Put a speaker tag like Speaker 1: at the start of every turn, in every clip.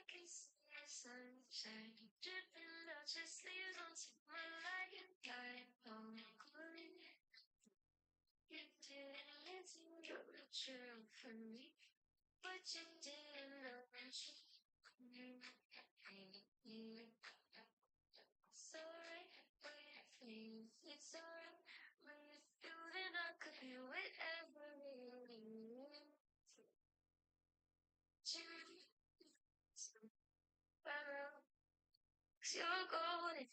Speaker 1: can see the sunshine dripping out your sleeves onto my light on cooling. You didn't listen to the truth for me, but you didn't know the truth. Sorry, please, it's alright. With you, then I could be whatever it is. You're going.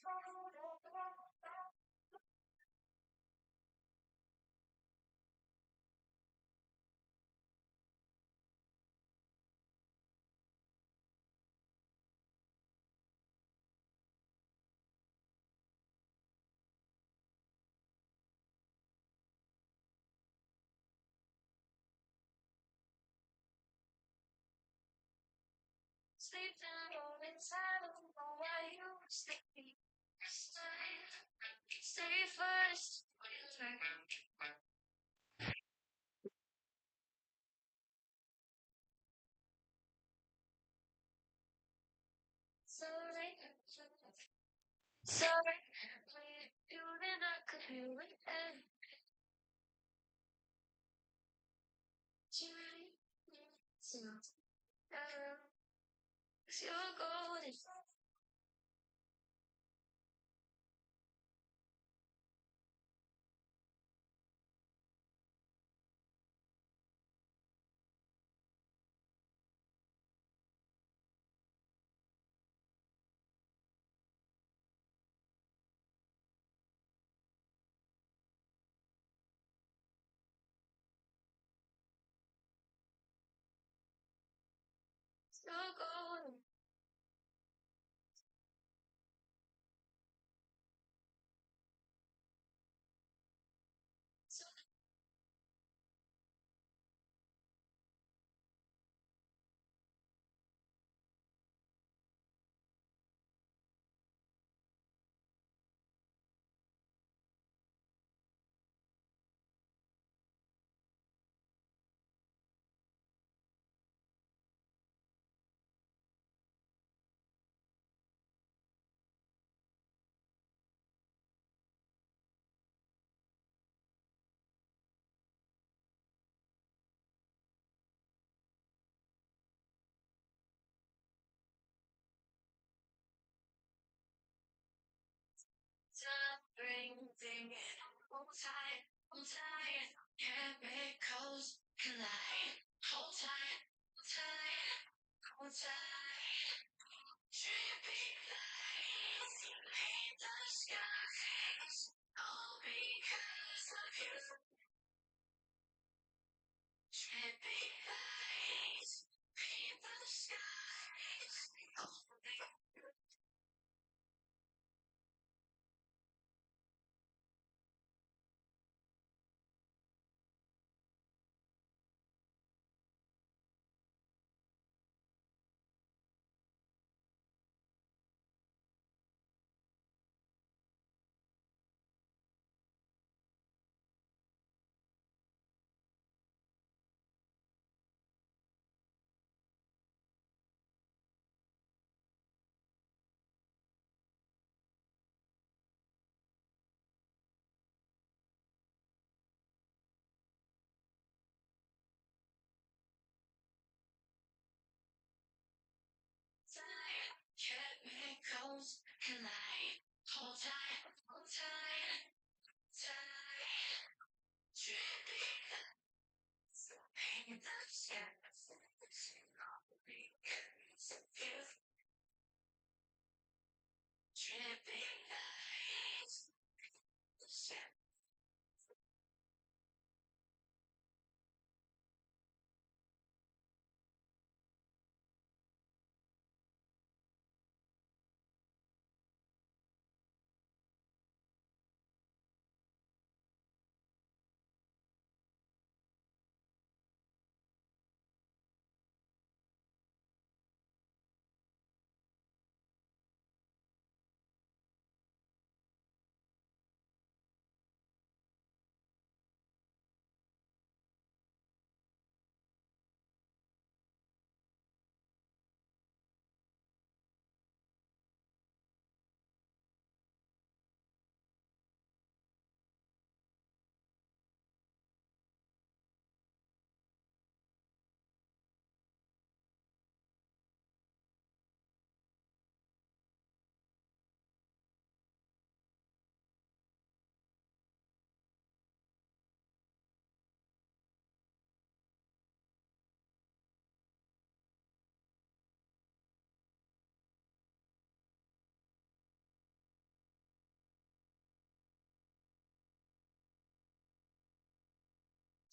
Speaker 1: Sleeping all inside of why you stay. Stay first. Sorry, sorry. With you, then I could be whatever. You're going. You're going. Time breathing. Hold tight. Chemicals collide. Hold tight, hold tight. Dripping lights paint the skies. All because of you. Dripping lights paint the skies. All because. Chemicals collide. Hold tight, tight. Dripping paint the skies. All because of you. Dripping lights.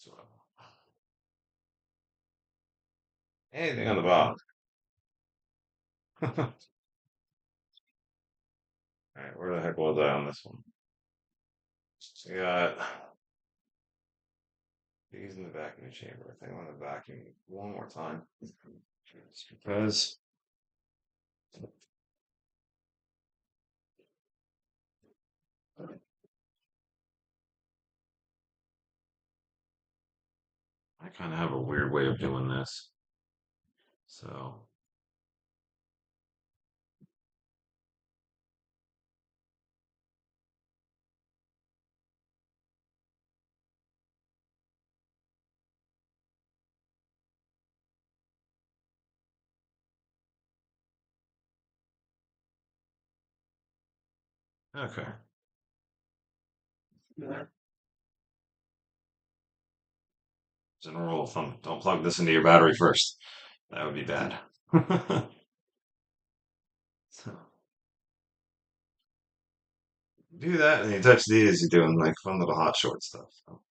Speaker 2: So, anything on the bottom. All right, where the heck was I on this one? So we got these in the vacuum chamber. I think I'm gonna vacuum one more time. Just because I kind of have a weird way of doing this. So, okay. General rule of thumb, don't plug this into your battery first. That would be bad. So, do that, and you touch these, you're doing like fun little hot short stuff. So.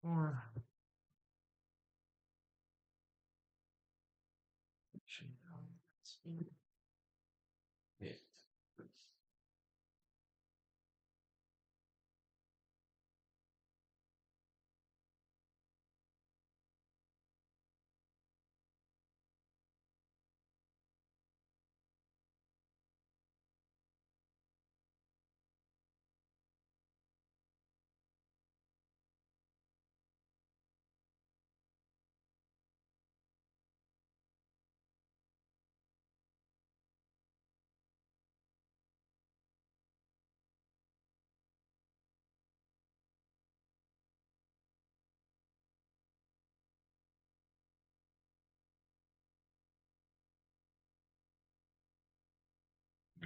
Speaker 2: Or, yeah.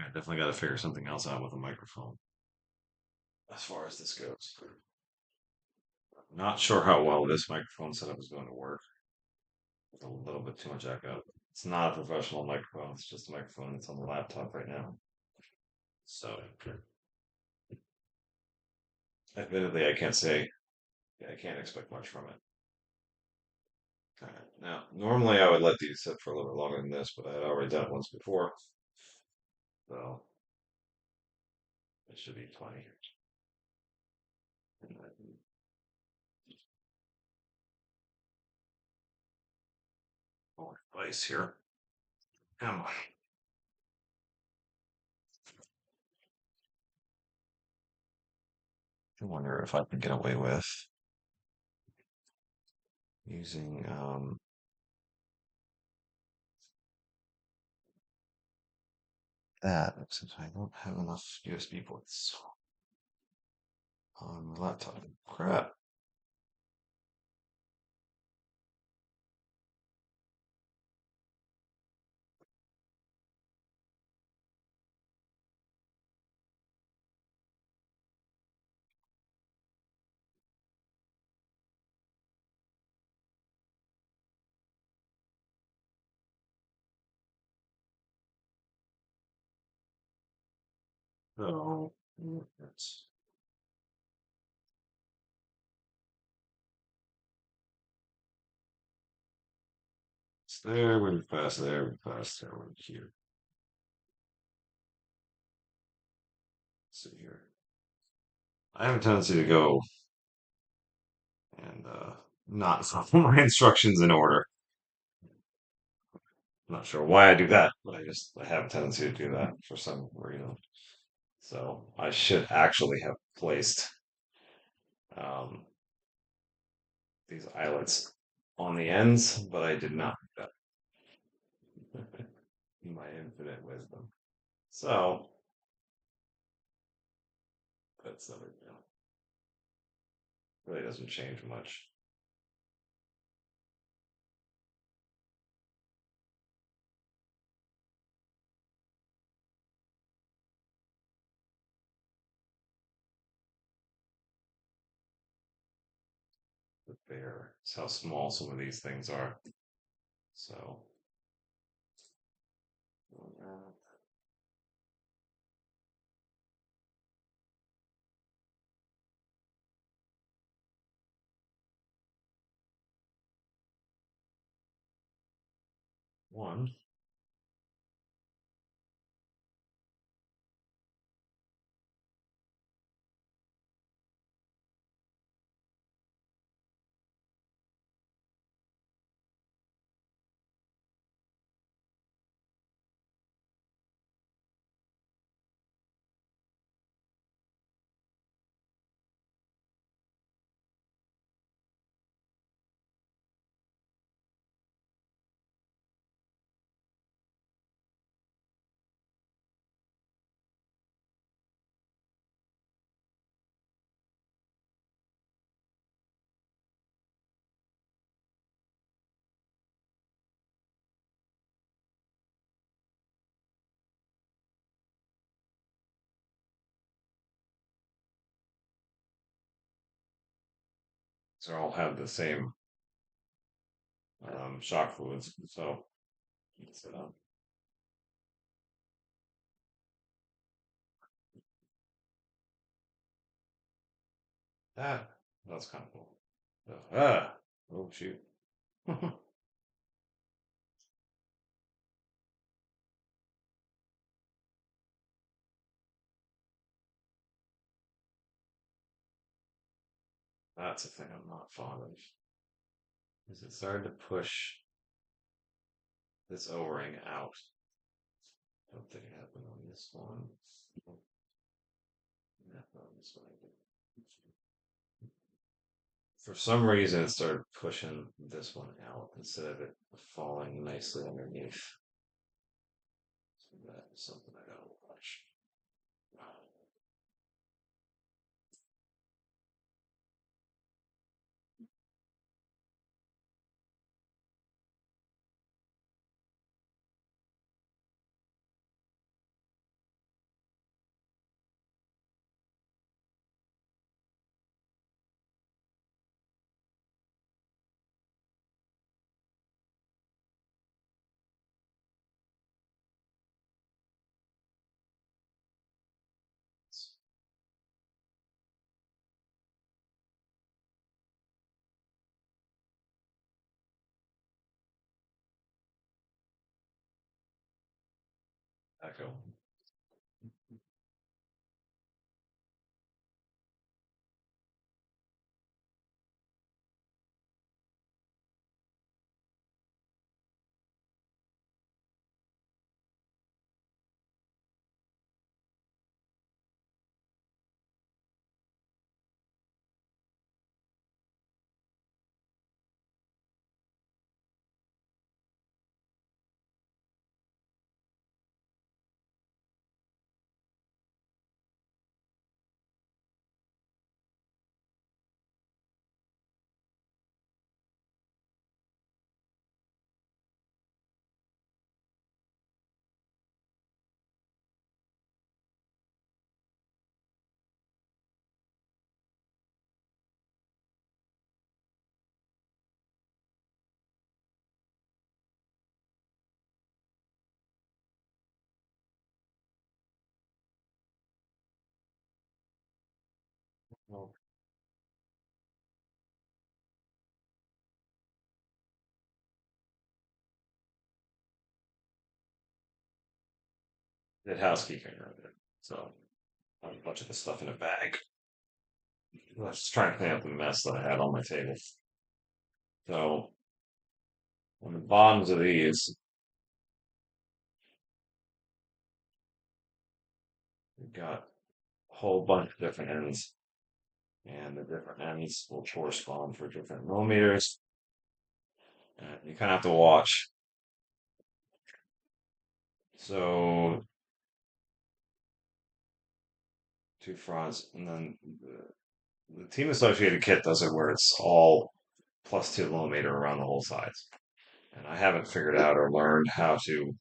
Speaker 2: I definitely got to figure something else out with a microphone as far as this goes. Not sure how well this microphone setup is going to work. With a little bit too much echo. It's not a professional microphone. It's just a microphone that's on the laptop right now. So, admittedly, I can't expect much from it. Alright, now, normally I would let these sit for a little bit longer than this, but I had already done it once before, so it should be plenty. More advice here. Come on. I wonder if I can get away with using that since I don't have enough USB ports on the laptop. Crap. So it's there, we're past there, we're past there, we're here. Let's see here. I have a tendency to go and not follow my instructions in order. I'm not sure why I do that, but I have a tendency to do that for some reason. So I should actually have placed um, these eyelets on the ends, but I did not do that. My infinite wisdom. So that's no big deal. Really doesn't change much. But there, it's how small some of these things are. So one. These all have the same shock fluids. So it's, that's kind of cool. Oh shoot. That's a thing I'm not fond of. Is it started to push this O-ring out? Don't think it happened on this one. Happened on this one. For some reason, it started pushing this one out instead of it falling nicely underneath. So that is something I gotta watch. that go? Well, did housekeeping earlier, so I have a bunch of this stuff in a bag. I was just trying to clean up the mess that I had on my table. So on the bottoms of these, we've got a whole bunch of different ends, and the different ends will correspond for different millimeters. And you kind of have to watch. So two fronts, and then the Team Associated kit does it where it's all +2 millimeter around the whole sides. And I haven't figured out or learned how to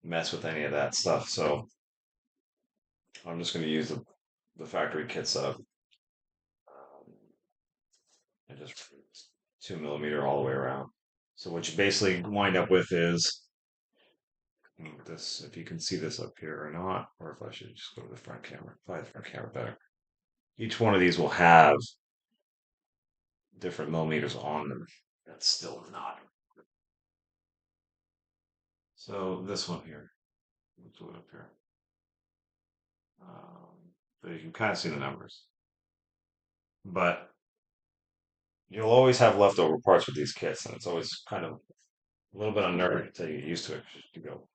Speaker 2: mess with any of that stuff. So I'm just going to use the factory kit setup and just 2 millimeter all the way around. So what you basically wind up with is this, if you can see this up here or not, or if I should just go to the front camera, probably the front camera better. Each one of these will have different millimeters on them. That's still not. So this one here, let's do it up here. So you can kind of see the numbers, but you'll always have leftover parts with these kits, and it's always kind of a little bit unnerving until you get used to it. You go,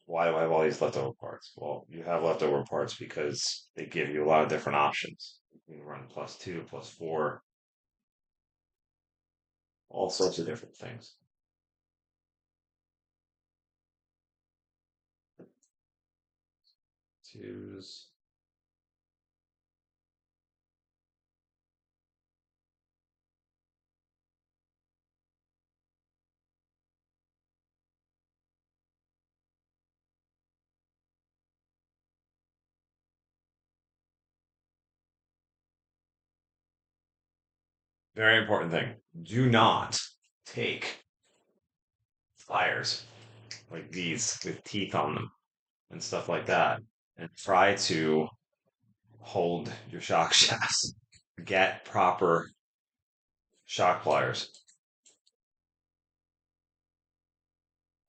Speaker 2: why do I have all these leftover parts? Well, you have leftover parts because they give you a lot of different options. You can run +2, +4, all sorts of different things. Twos. Very important thing. Do not take pliers like these with teeth on them and stuff like that and try to hold your shock shafts. Get proper shock pliers.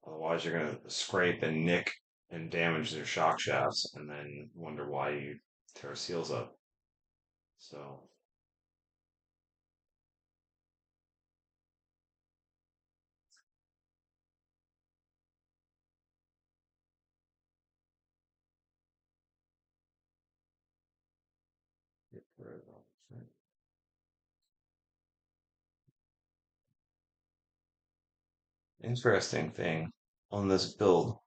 Speaker 2: Otherwise, you're going to scrape and nick and damage their shock shafts and then wonder why you tear seals up. So, get rid of them. Interesting thing on this build,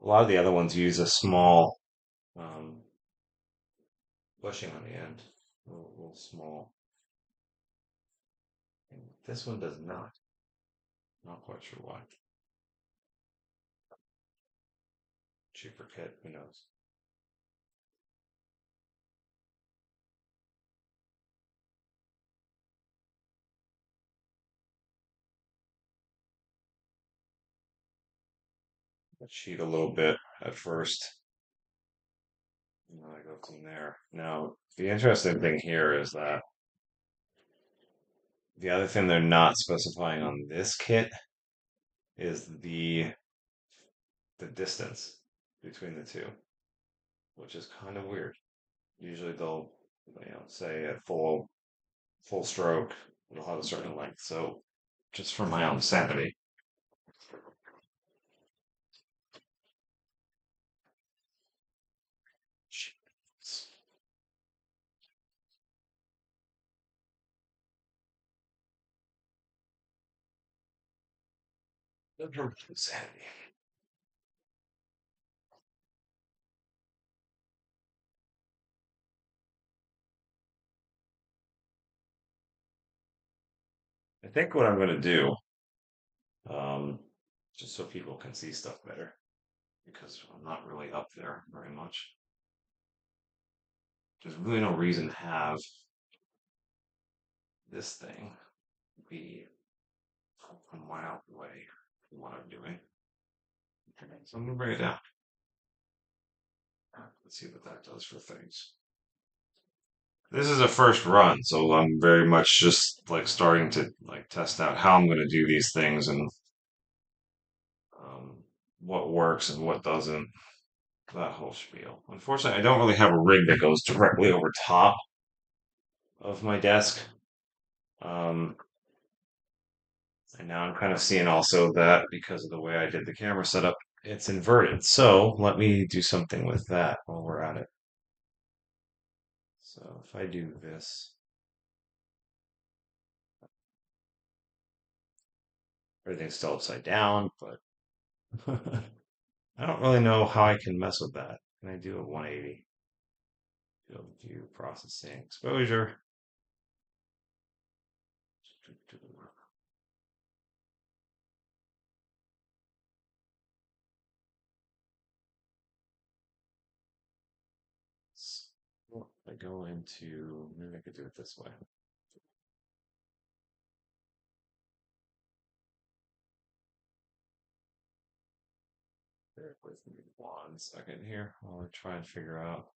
Speaker 2: a lot of the other ones use a small um, bushing on the end, a little small. And this one does not. Not quite sure why. Cheaper kit, who knows? I cheat a little bit at first, and then I go from there. Now, the interesting thing here is that the other thing they're not specifying on this kit is the distance. between the two, which is kind of weird. Usually they'll, say at full stroke, it'll have a certain length. So just for my own sanity. Sanity. I think what I'm going to do, um, just so people can see stuff better, because I'm not really up there very much. There's really no reason to have this thing be a mile away from what I'm doing. Okay, so I'm going to bring it down. Let's see what that does for things. This is a first run, so I'm very much just like starting to like test out how I'm going to do these things and um, what works and what doesn't. That whole spiel. Unfortunately, I don't really have a rig that goes directly over top of my desk. Um, and now I'm kind of seeing also that because of the way I did the camera setup, it's inverted. So let me do something with that while we're at it. So if I do this, everything's still upside down, but I don't really know how I can mess with that. Can I do a 180? Field view processing exposure. Well, I go into, maybe I could do it this way. Bear with me 1 second here while I try and figure out.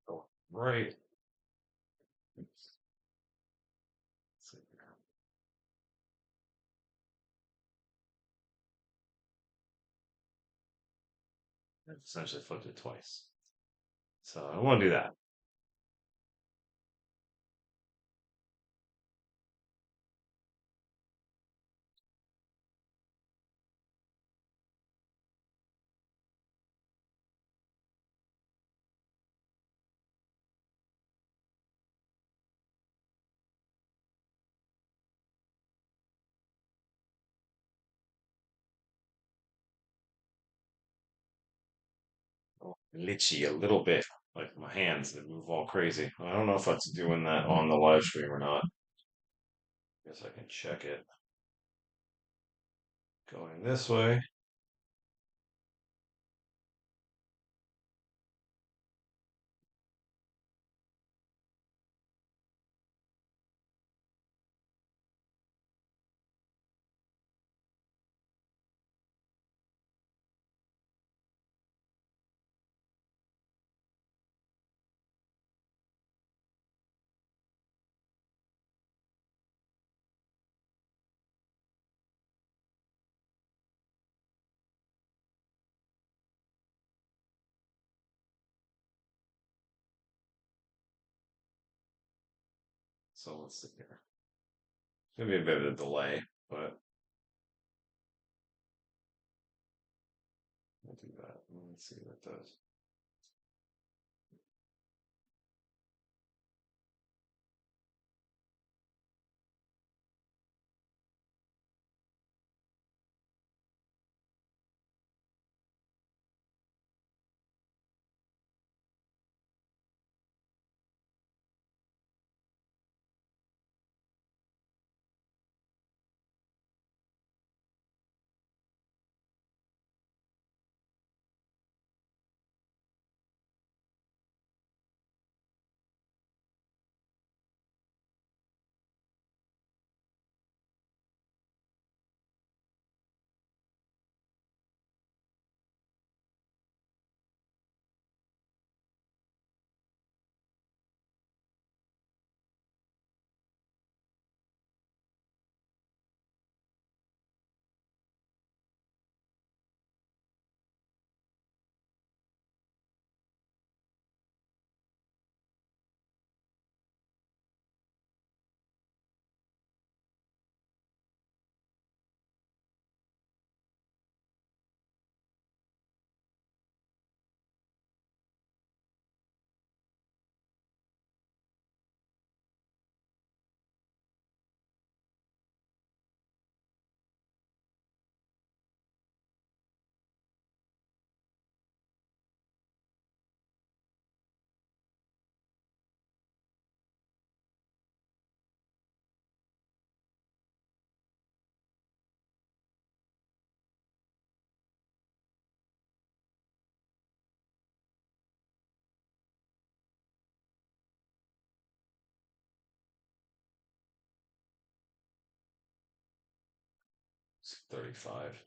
Speaker 2: Oh, right. Oops. Let's see here. I've essentially flipped it twice. So I want to do that. Oh, glitchy a little bit, like my hands that move all crazy. I don't know if that's doing that on the live stream or not. Guess I can check it. Going this way. So let's see here. Gonna be a bit of a delay, but we'll do that. Let's see what it does. 35.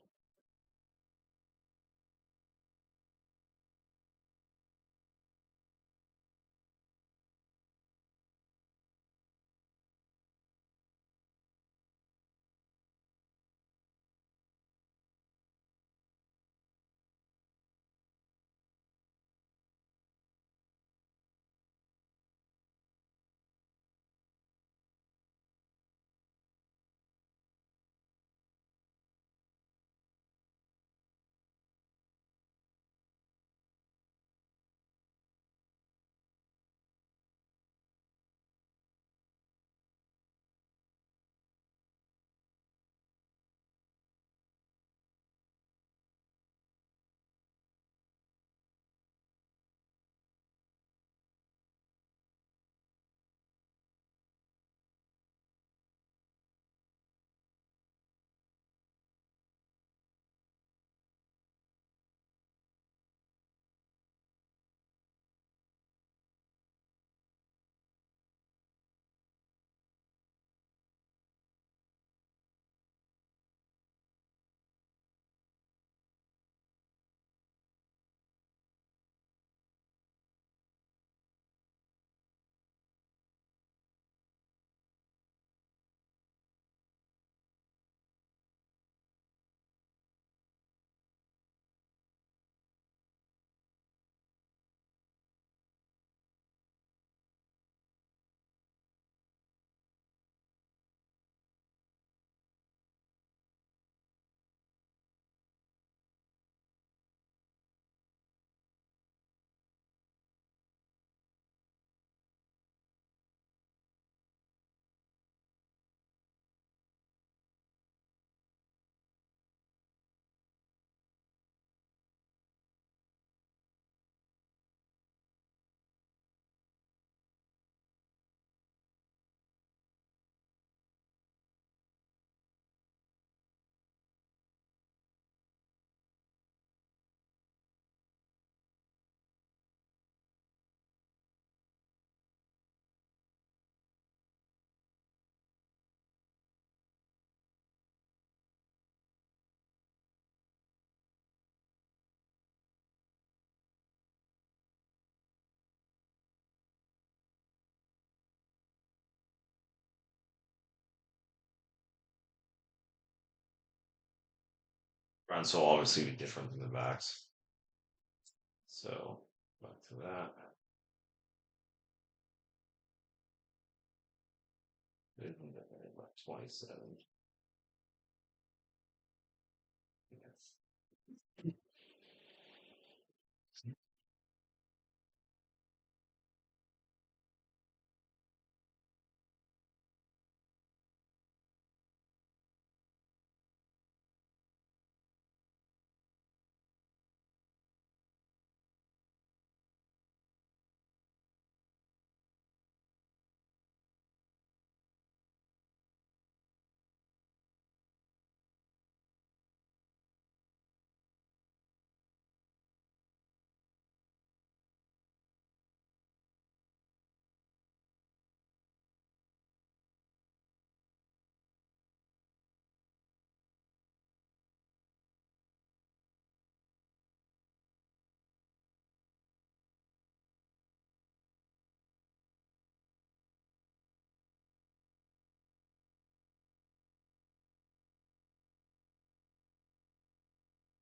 Speaker 2: Fronts will obviously be different than the backs. So back to that. 27. Yes.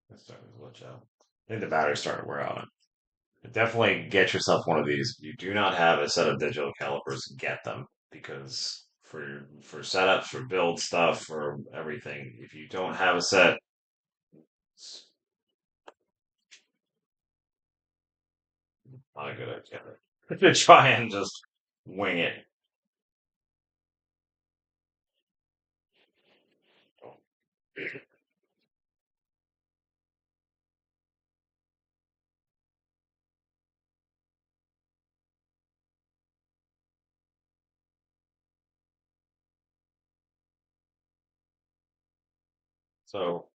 Speaker 2: It's starting to glitch out. I think the battery's starting to wear out. Definitely get yourself one of these. If you do not have a set of digital calipers, get them because for setups, for build stuff, for everything, if you don't have a set, it's not a good idea to try and just wing it. So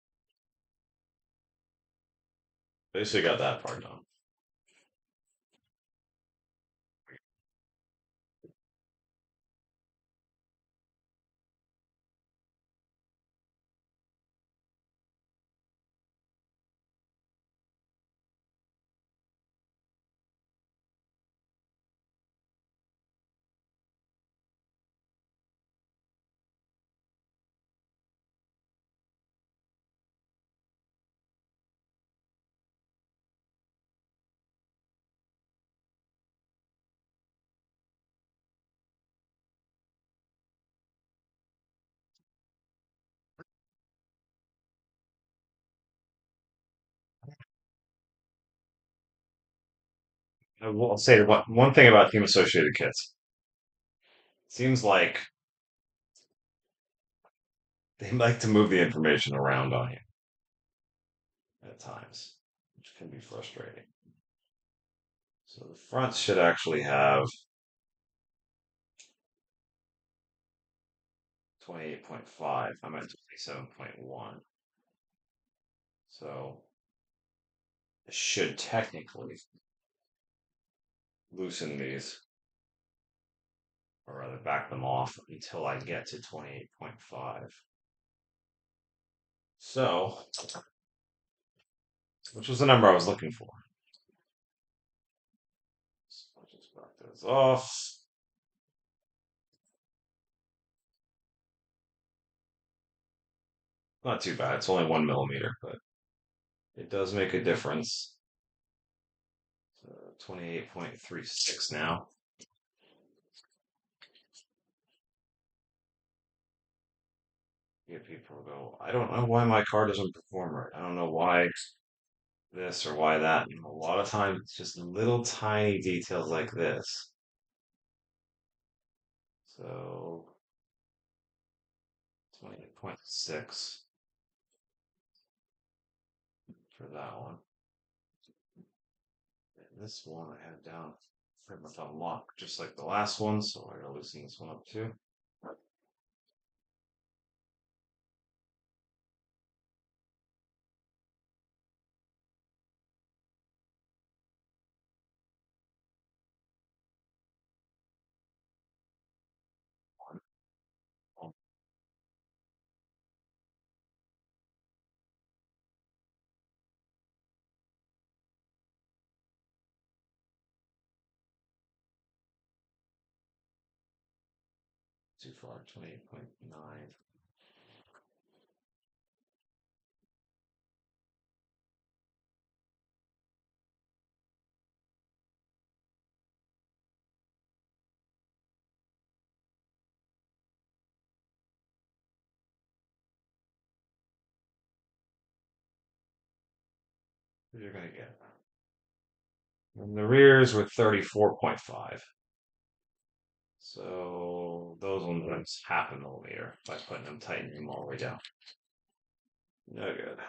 Speaker 2: basically got that part done. I will say one thing about Team Associated kits. Seems like they like to move the information around on you at times, which can be frustrating. So the front should actually have 28.5. I'm at 27.1. So I should technically loosen these, or rather back them off until I get to 28.5. So, which was the number I was looking for. So I'll just back those off. Not too bad. It's only 1 millimeter, but it does make a difference. So 28.36 now. Get people go, I don't know why my car doesn't perform right. I don't know why this or why that. And a lot of times it's just little tiny details like this. So 28.6 for that one. And this one I had down pretty much on lock, just like the last one, so I gotta loosen this one up too. Um, Too far, 28.9. 'You're gonna get. And the rears were 34.5. So those ones are half a millimeter by putting them, tightening them all the way down. No good.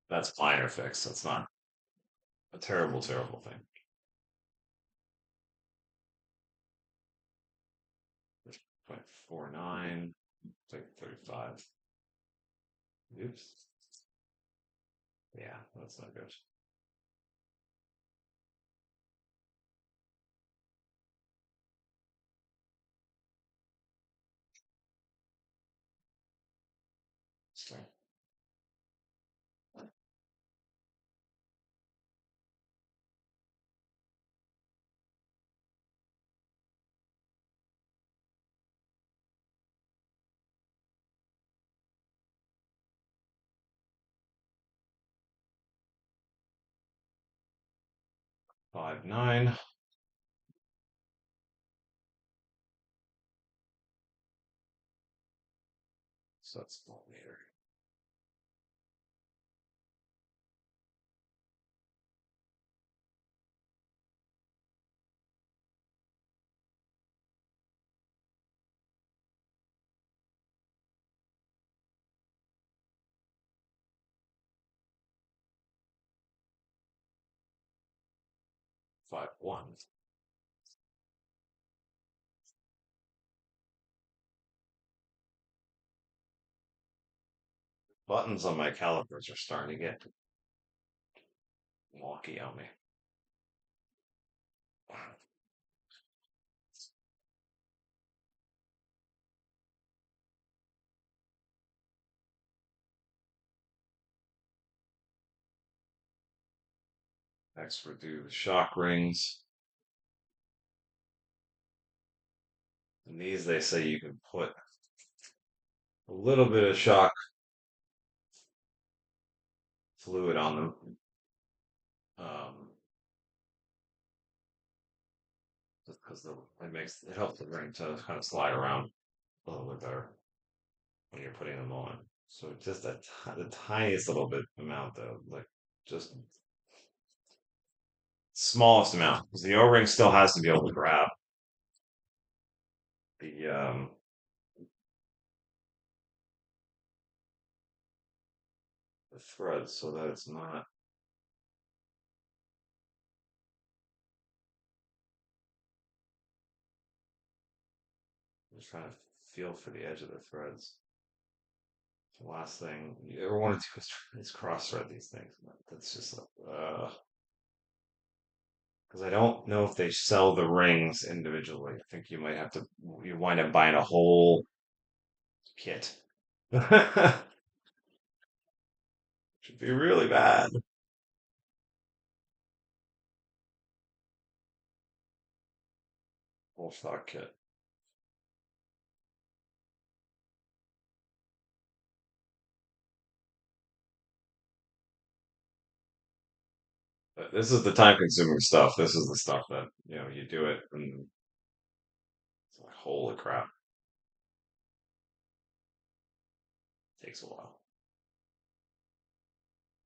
Speaker 2: That's minor fix. That's not a terrible, terrible thing. 0.49, it's like 35. Oops. Yeah, that's not good. So, 5.9. So that's a millimeter. 5.1. Buttons on my calipers are starting to get wonky on me. Next, we'll do the shock rings. And these, they say you can put a little bit of shock fluid on them. Just because it helps the ring to kind of slide around a little bit better when you're putting them on. So just the tiniest little bit amount though, like just smallest amount, because the O-ring still has to be able to grab the the thread so that it's not. I'm just trying to feel for the edge of the threads. The last thing you ever want to do is cross thread these things. That's just like, because I don't know if they sell the rings individually. I think you might have to, you wind up buying a whole kit. Should be really bad. Whole stock kit. But this is the time consuming stuff. This is the stuff that, you do it and it's like, holy crap, it takes a while.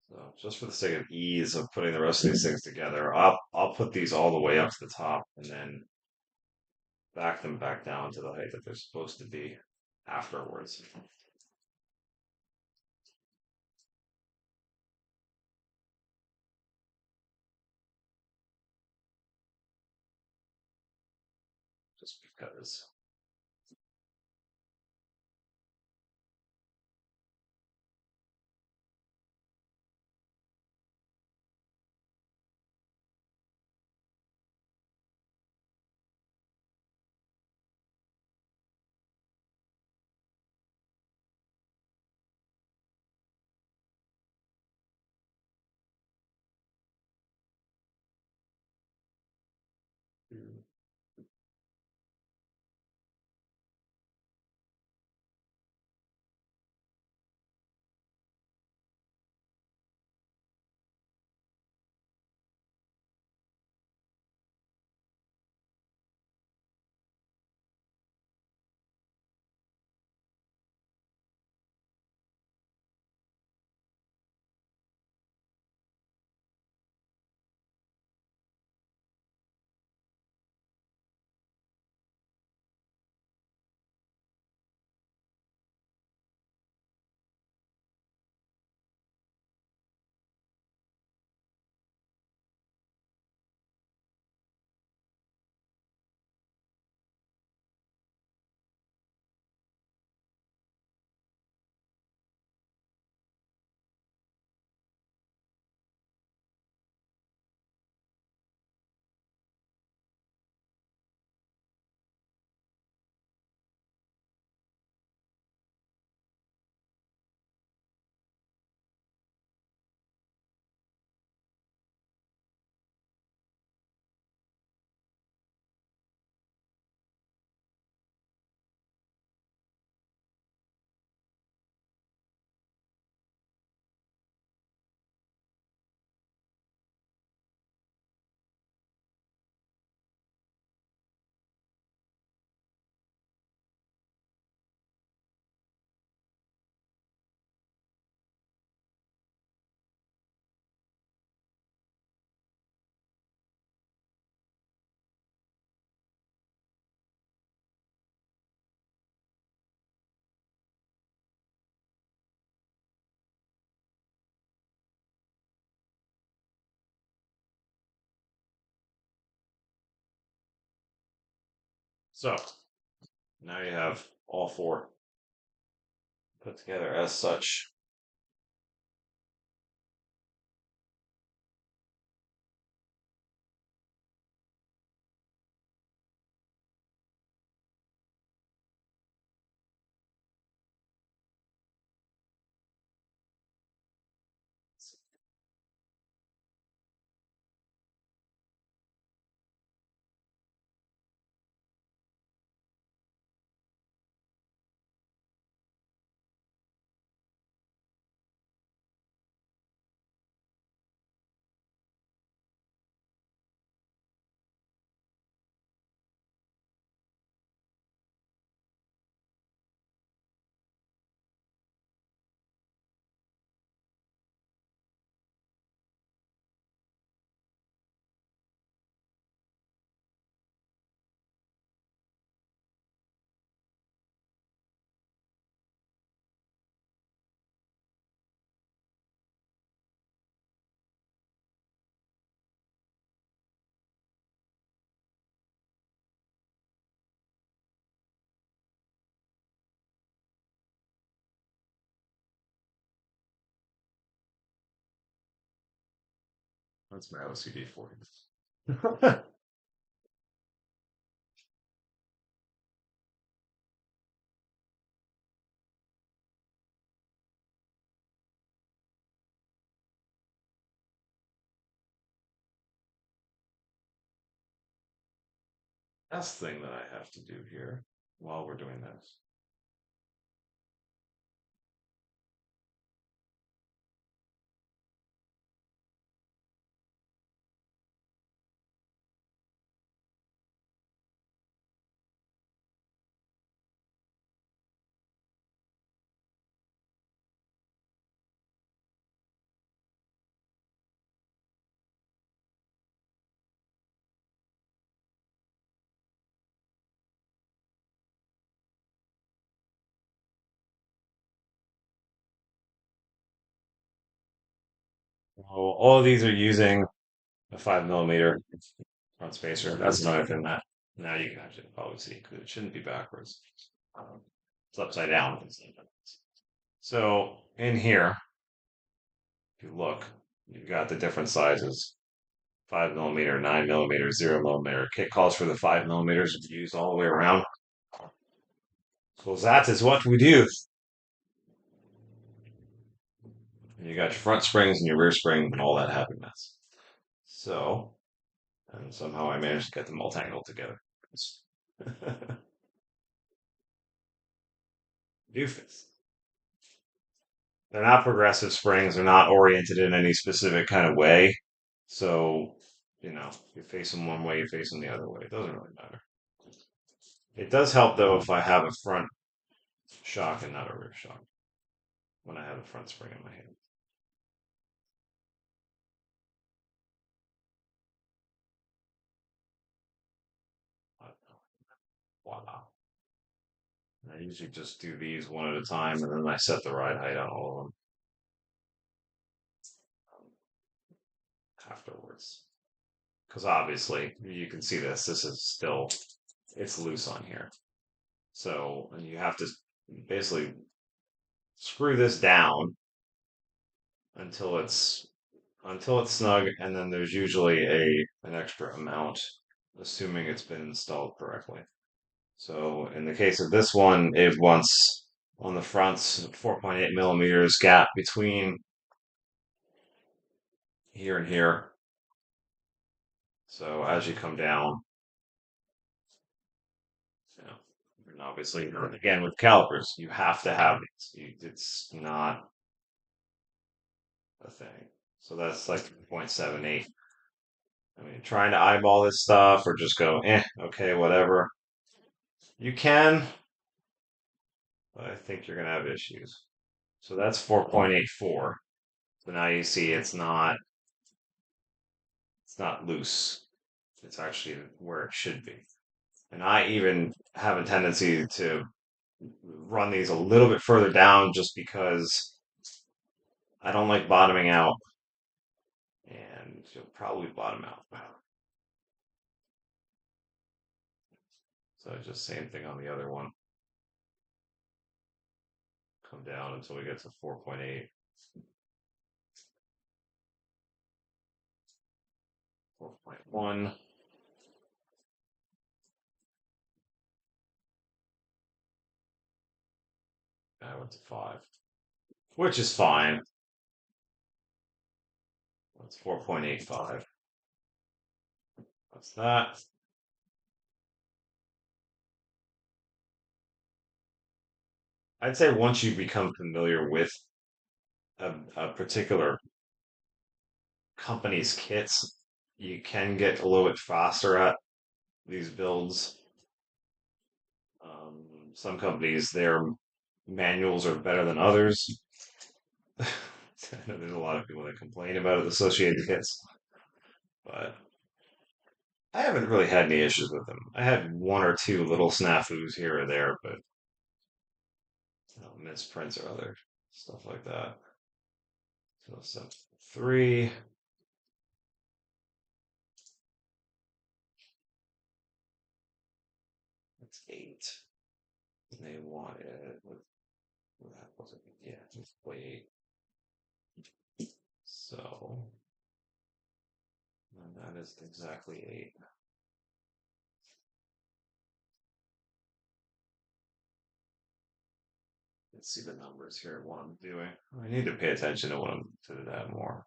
Speaker 2: So just for the sake of ease of putting the rest of these things together, I'll put these all the way up to the top and then back them back down to the height that they're supposed to be afterwards. Just because. So now you have all four put together as such. That's my OCD for you. Last thing that I have to do here while we're doing this. Well, all of these are using a 5 millimeter front spacer. That's another thing that now you can actually probably see because it shouldn't be backwards. It's upside down. So in here, if you look, you've got the different sizes: 5 millimeter, 9 millimeter, 0 millimeter. Kit calls for the 5 millimeters to be used all the way around. So that is what we do. And you got your front springs and your rear spring and all that happy mess. So, and somehow I managed to get them all tangled together. Doofus. They're not progressive springs. They're not oriented in any specific kind of way. So, you face them one way, you face them the other way. It doesn't really matter. It does help though if I have a front shock and not a rear shock when I have a front spring in my hand. Voila. I usually just do these one at a time and then I set the ride height on all of them afterwards. Because obviously you can see this. This is still, it's loose on here. So and you have to basically screw this down until it's snug, and then there's usually an extra amount, assuming it's been installed correctly. So in the case of this one, it wants on the fronts 4.8 millimeters gap between here and here. So as you come down, you know, and obviously again with calipers, you have to have these. It's not a thing. So that's like 0.78. I mean, trying to eyeball this stuff or just go, okay, whatever. You can, but I think you're gonna have issues. So that's 4.84. So now you see it's not loose. It's actually where it should be. And I even have a tendency to run these a little bit further down just because I don't like bottoming out. And you'll probably bottom out. So just same thing on the other one. Come down until we get to 4.8. 4.1. I went to 5, which is fine. That's 4.85. That's that. I'd say once you become familiar with a particular company's kits, you can get a little bit faster at these builds. Some companies, their manuals are better than others. I know there's a lot of people that complain about associated kits, but I haven't really had any issues with them. I had one or two little snafus here or there, but misprints or other stuff like that. So step 3. That's 8. And they wanted what was it? Yeah, it's play 8. So And that is exactly 8. Let's see the numbers here, what I'm doing. I need to pay attention to what I'm to that more.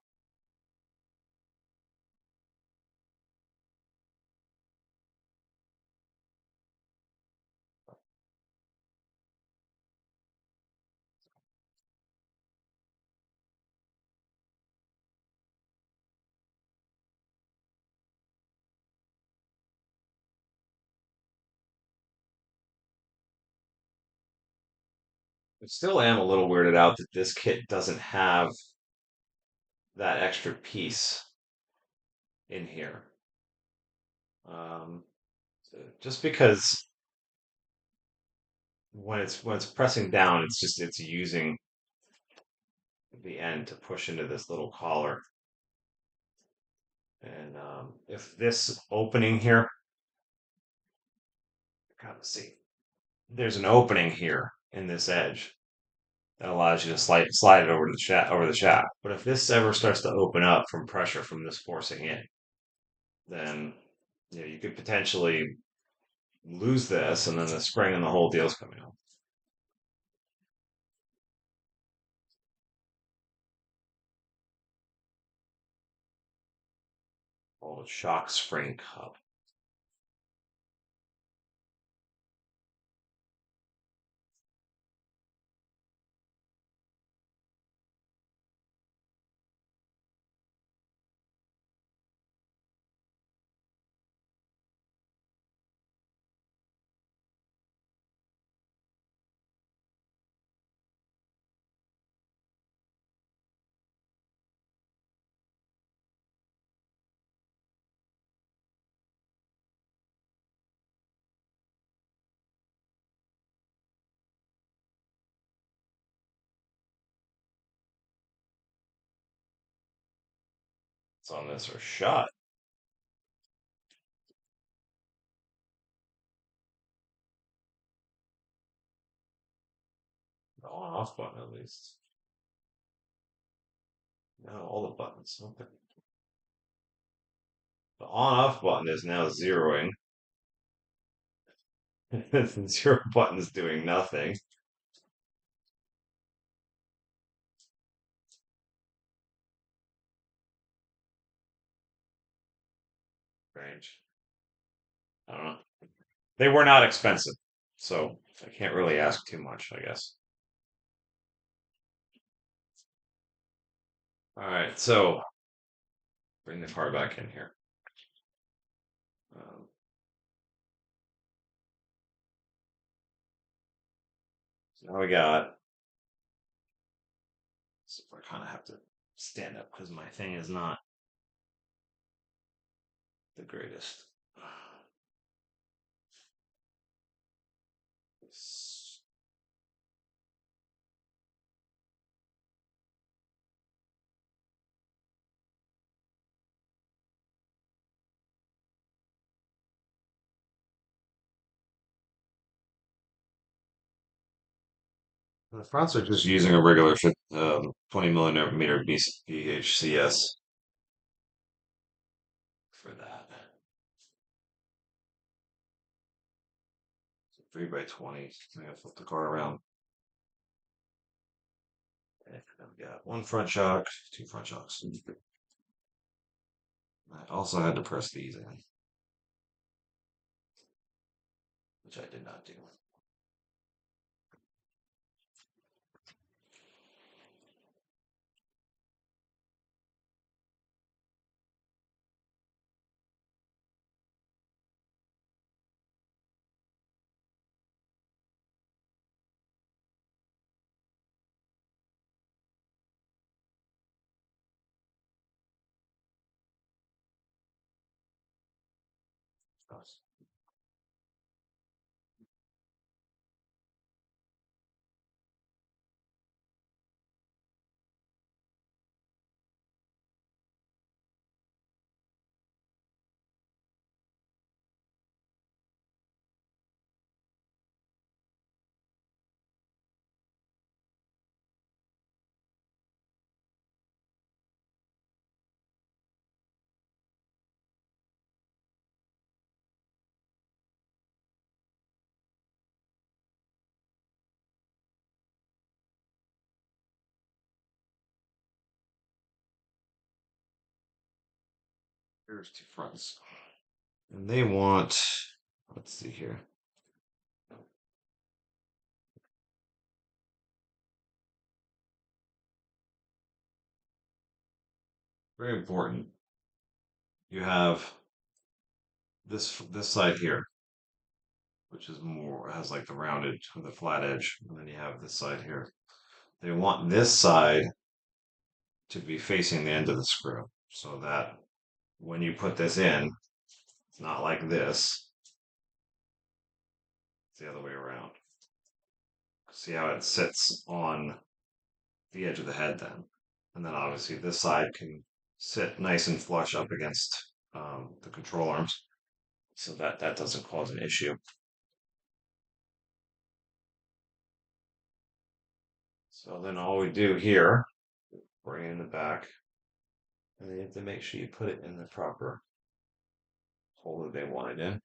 Speaker 2: I still am a little weirded out that this kit doesn't have that extra piece in here. Um, just because when it's pressing down, it's using the end to push into this little collar. And if this opening here, kind of see, there's an opening here in this edge that allows you to slide it over the shaft. But if this ever starts to open up from pressure from this forcing in, then you could potentially lose this, and then the spring and the whole deal's coming out. Called a shock spring cup. It's on this or shut. The on off button at least. No, all the buttons. Okay. The on off button is now zeroing. The zero button is doing nothing. Strange. I don't know. They were not expensive, so I can't really ask too much, I guess. All right, so bring the car back in here. Um, so now we got. So I kind of have to stand up because my thing is not the greatest. The fronts are just using a regular 20 millimeter BHCS for that. 3x20. I'm gonna flip the car around. And then we got one front shock, two front shocks. I also had to press these in, which I did not do. Here's two fronts. And they want, let's see here. Very important. You have this side here, which is more has like the rounded with the flat edge, and then you have this side here. They want this side to be facing the end of the screw, so that when you put this in, it's not like this. It's the other way around. See how it sits on the edge of the head then, and then obviously this side can sit nice and flush up against the control arms, so that doesn't cause an issue. So then all we do here, bring it in the back, and then you have to make sure you put it in the proper hole that they want it in.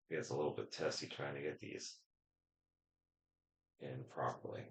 Speaker 2: It's a little bit testy trying to get these in properly.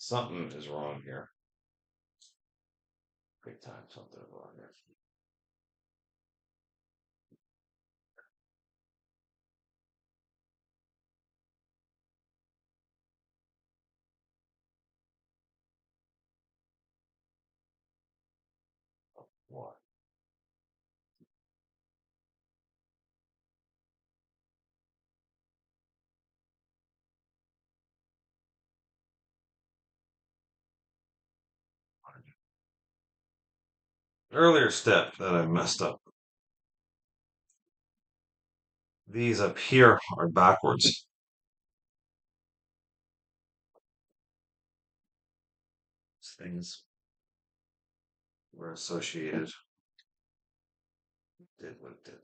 Speaker 2: Something is wrong here. Big time, something is wrong here. What? Earlier step that I messed up. These up here are backwards. Things were associated. Did what it did.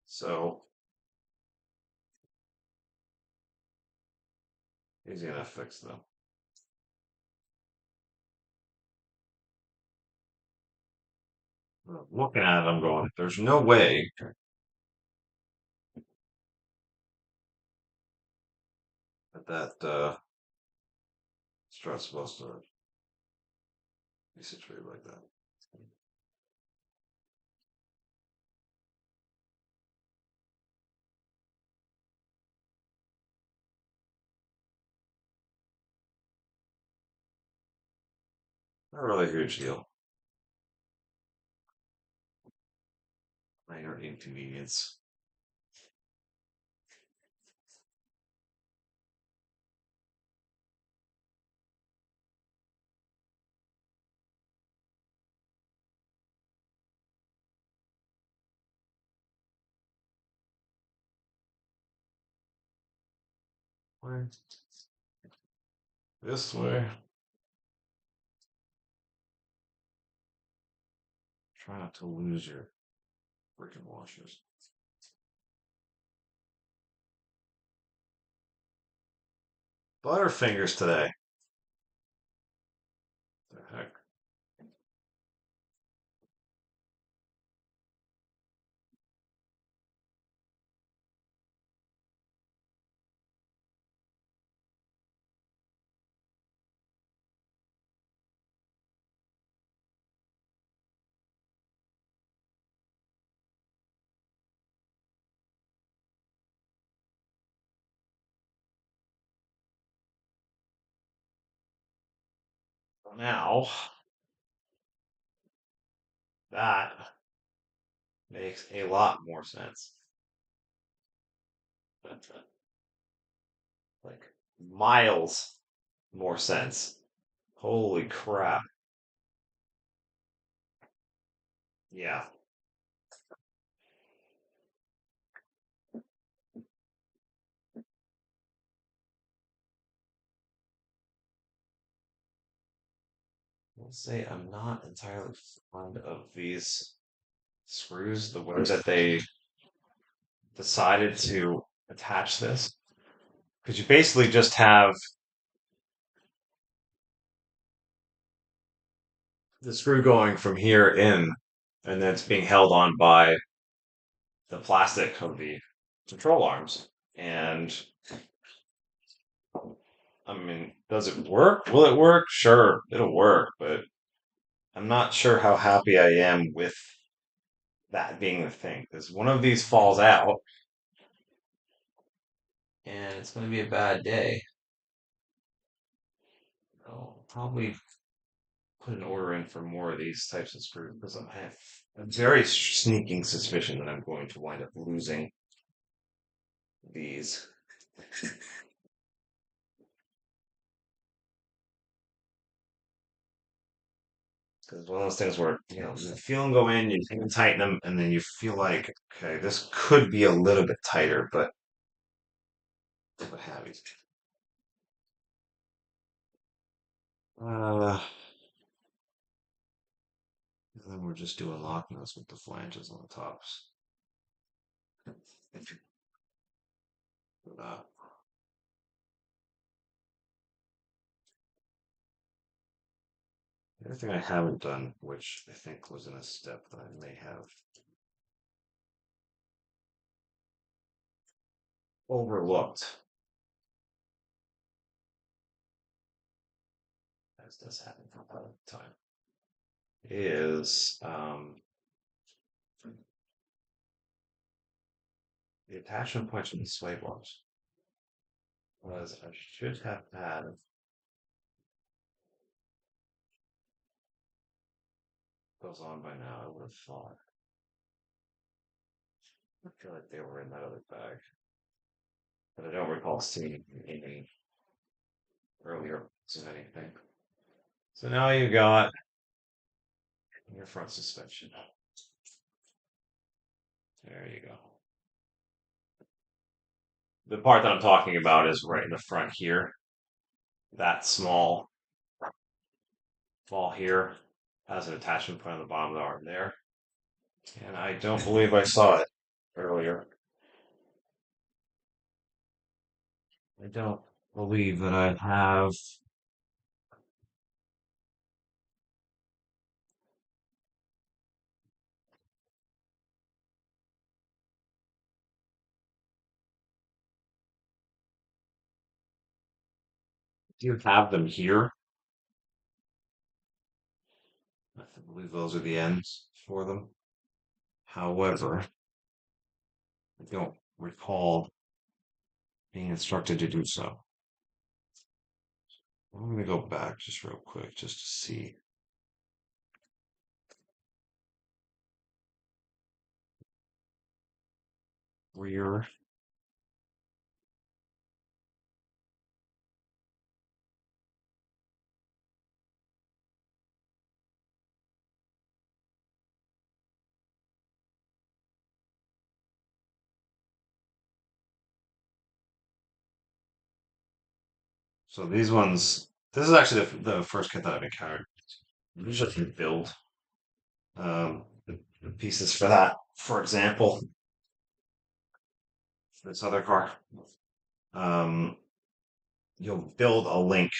Speaker 2: So easy enough fix them. Looking at it, I'm going, there's no way that strut's supposed to be situated like that. Not really a huge deal. Minor inconvenience. This way. Try not to lose your freaking washers. Butterfingers today. The heck? Now, that makes a lot more sense. Like miles more sense. Holy crap. Yeah. I'll say I'm not entirely fond of these screws, the way that they decided to attach this. Because you basically just have the screw going from here in, and then it's being held on by the plastic of the control arms. And I mean, does it work? Will it work? Sure, it'll work, but I'm not sure how happy I am with that being the thing. Because one of these falls out, and it's going to be a bad day. I'll probably put an order in for more of these types of screws because I have a very sneaking suspicion that I'm going to wind up losing these. Because it's one of those things where, you feel them go in, you can tighten them, and then you feel like, okay, this could be a little bit tighter, but what have you. Uh, and then we're just doing lock nuts with the flanges on the tops. For that. The other thing I haven't done, which I think was in a step that I may have overlooked, as does happen from time to time, is the attachment points from the sway bars. Was I should have had those on by now, I would have thought. I feel like they were in that other bag, but I don't recall seeing any earlier in anything. So now you got your front suspension. There you go. The part that I'm talking about is right in the front here. That small ball here has an attachment point on the bottom of the arm there. And I don't believe I saw it earlier. I don't believe that I have. Do you have them here? I believe those are the ends for them. However, I don't recall being instructed to do so. I'm going to go back just real quick just to see. Rear. So these ones, this is actually the first kit that I've encountered. Usually build. the pieces for that. For example, this other car, um, you'll build a link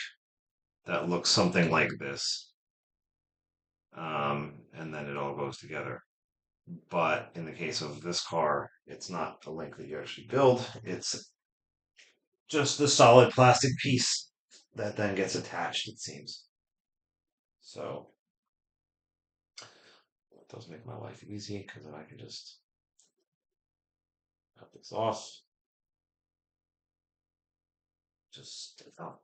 Speaker 2: that looks something like this, and then it all goes together. But in the case of this car, it's not a link that you actually build. It's just the solid plastic piece that then gets attached, it seems. So it does make my life easy because then I can just cut this off. Just stick out.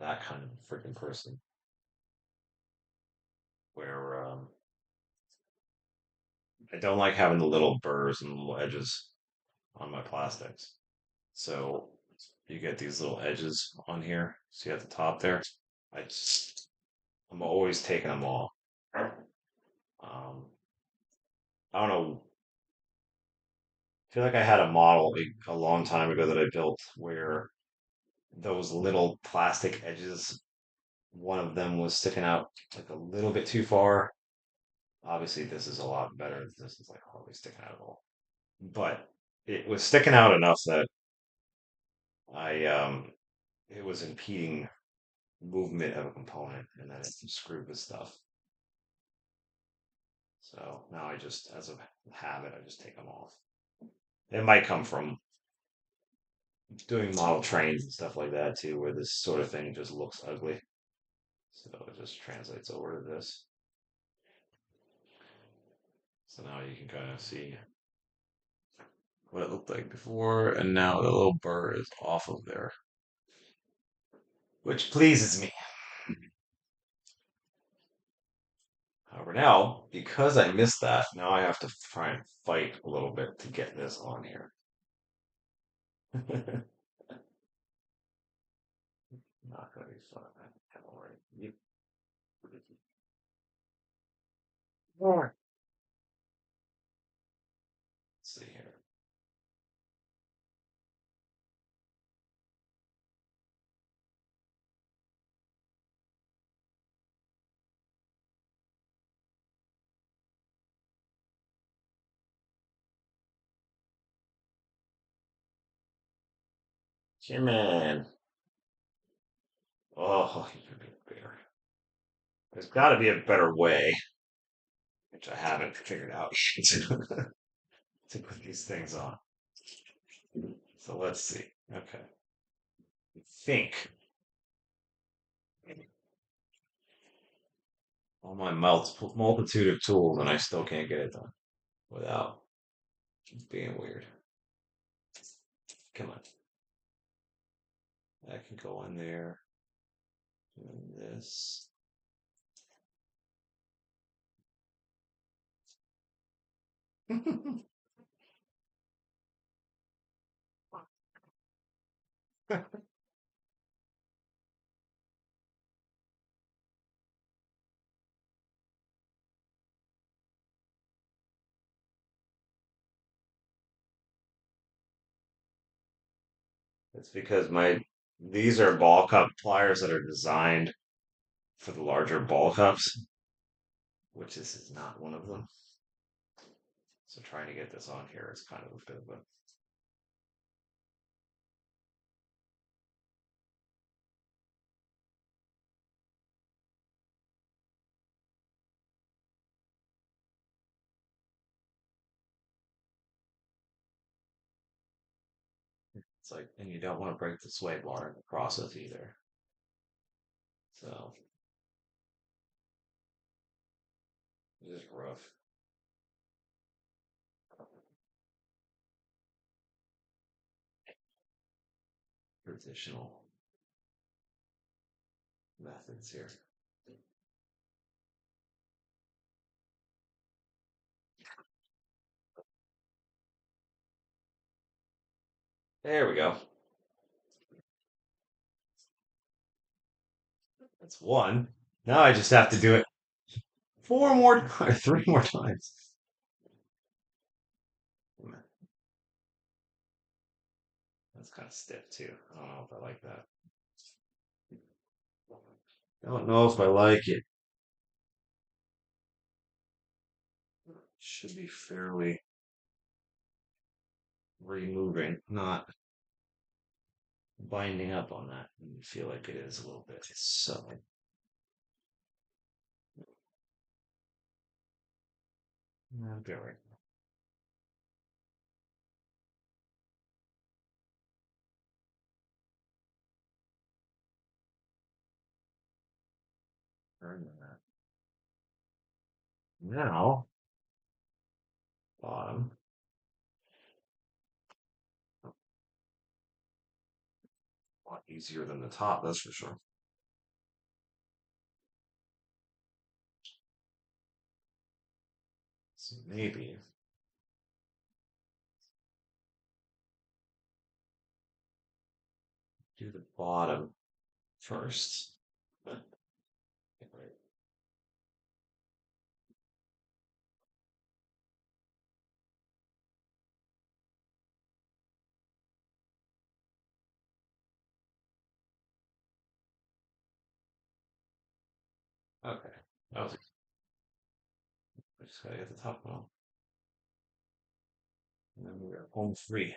Speaker 2: That kind of freaking person where I don't like having the little burrs and the little edges on my plastics. So you get these little edges on here. See at the top there? I just, I'm always taking them off. I don't know. I feel like I had a model a long time ago that I built where those little plastic edges, one of them was sticking out like a little bit too far. Obviously, this is a lot better. This is like hardly sticking out at all. But it was sticking out enough that I it was impeding movement of a component, and then it screwed with stuff. So now I just, as a habit, I just take them off. It might come from doing model trains and stuff like that too, where this sort of thing just looks ugly. So it just translates over to this. So now you can kind of see what it looked like before, and now the little burr is off of there, which pleases me. However, now, because I missed that, now I have to try and fight a little bit to get this on here. Not going to be fun. I don't worry. Yep. Let's see here. Jimmy. Oh, you're a big bear. There's got to be a better way, which I haven't figured out to put these things on. So let's see. Okay. I think all my multitude of tools, and I still can't get it done without being weird. Come on. That can go in there. Doing this. It's because my these are ball cup pliers that are designed for the larger ball cups, which this is not one of them. So trying to get this on here is kind of a bit of a it's like, and you don't want to break the sway bar in the process either. So it's just rough. Traditional methods here. There we go. That's one. Now I just have to do it four more or three more times. That's kind of stiff too. I don't know if I like that. Don't know if I like it. Should be fairly removing, not binding up on that. I feel like it is a little bit. So, okay, right. Turn that. Now, bottom. A lot easier than the top, that's for sure. So maybe do the bottom first. Right. Okay. That was. I just gotta get the top one. And then we're home free.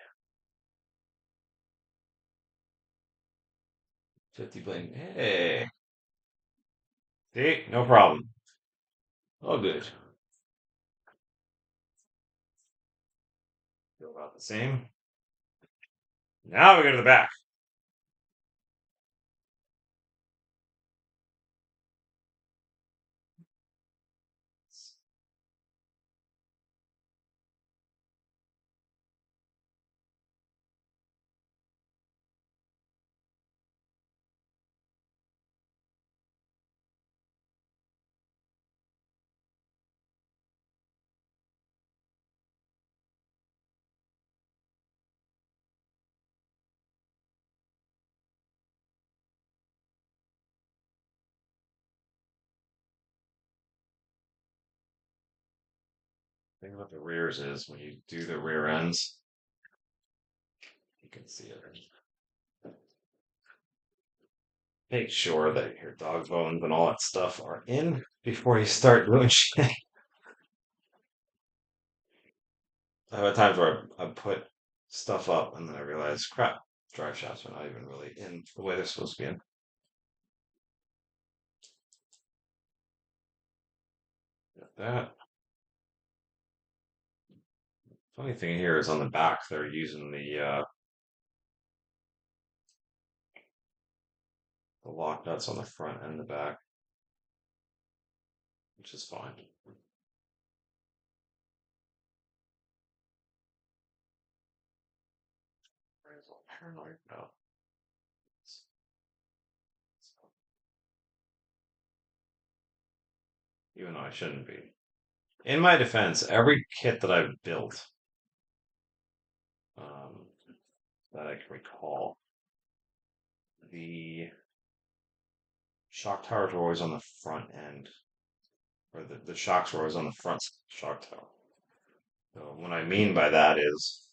Speaker 2: 50 bling. Hey. See? No problem. All good. Feel about the same. Now we go to the back. Thing about the rears is when you do the rear ends, you can see it. Make sure that your dog bones and all that stuff are in before you start doing shit. I've had times where I put stuff up and then I realize, crap, drive shafts are not even really in the way they're supposed to be in. Got that. Funny thing here is on the back, they're using the lock nuts on the front and the back, which is fine. Paranoid? No. Even though I shouldn't be. In my defense, every kit that I've built, um, that I can recall, the shock towers were always on the front end, or the shocks were always on the front shock tower. So what I mean by that is,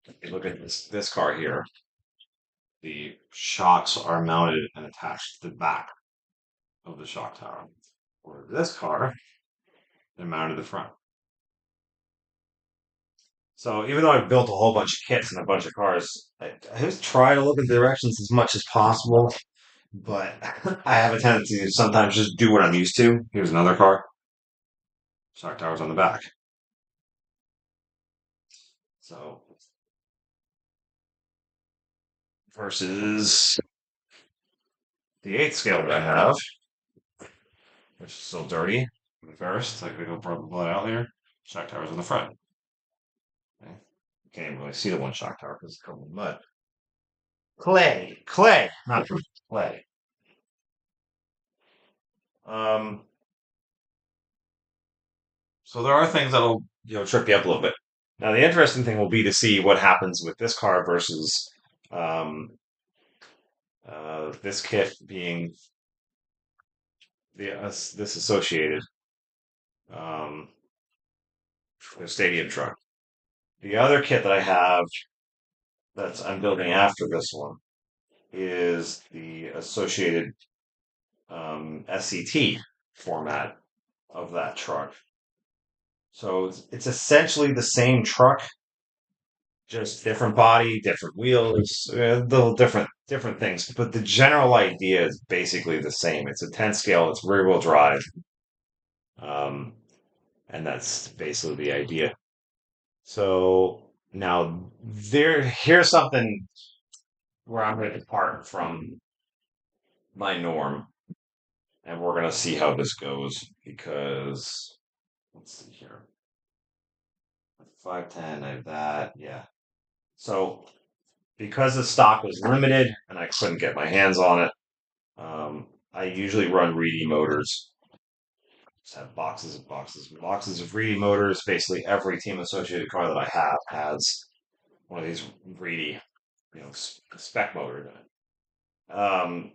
Speaker 2: if you look at this car here, the shocks are mounted and attached to the back of the shock tower. Where this car, they're mounted to the front. So even though I've built a whole bunch of kits and a bunch of cars, I just try to look at the directions as much as possible. But I have a tendency to sometimes just do what I'm used to. Here's another car. Shock tower's on the back. So versus the 8th scale that I have, which is still dirty. The first, I could go pull it out there. Shock tower's on the front. Okay. You can't even really see the one shock tower because it's covered in mud. Clay, not clay. Um, so there are things that'll trip you up a little bit. Now, the interesting thing will be to see what happens with this car versus um, this kit being this associated um, stadium truck. The other kit that I have that I'm building after this one is the associated SCT format of that truck. So it's essentially the same truck, just different body, different wheels, little different things. But the general idea is basically the same. It's a 10 scale. It's rear wheel drive, um, and that's basically the idea. So now here's something where I'm going to depart from my norm, and we're going to see how this goes because let's see here. 510, I have that. Yeah. So because the stock was limited and I couldn't get my hands on it, I usually run Reedy motors. Just have boxes and boxes and boxes of Reedy motors. Basically, every Team Associated car that I have has one of these Reedy, spec motors in it.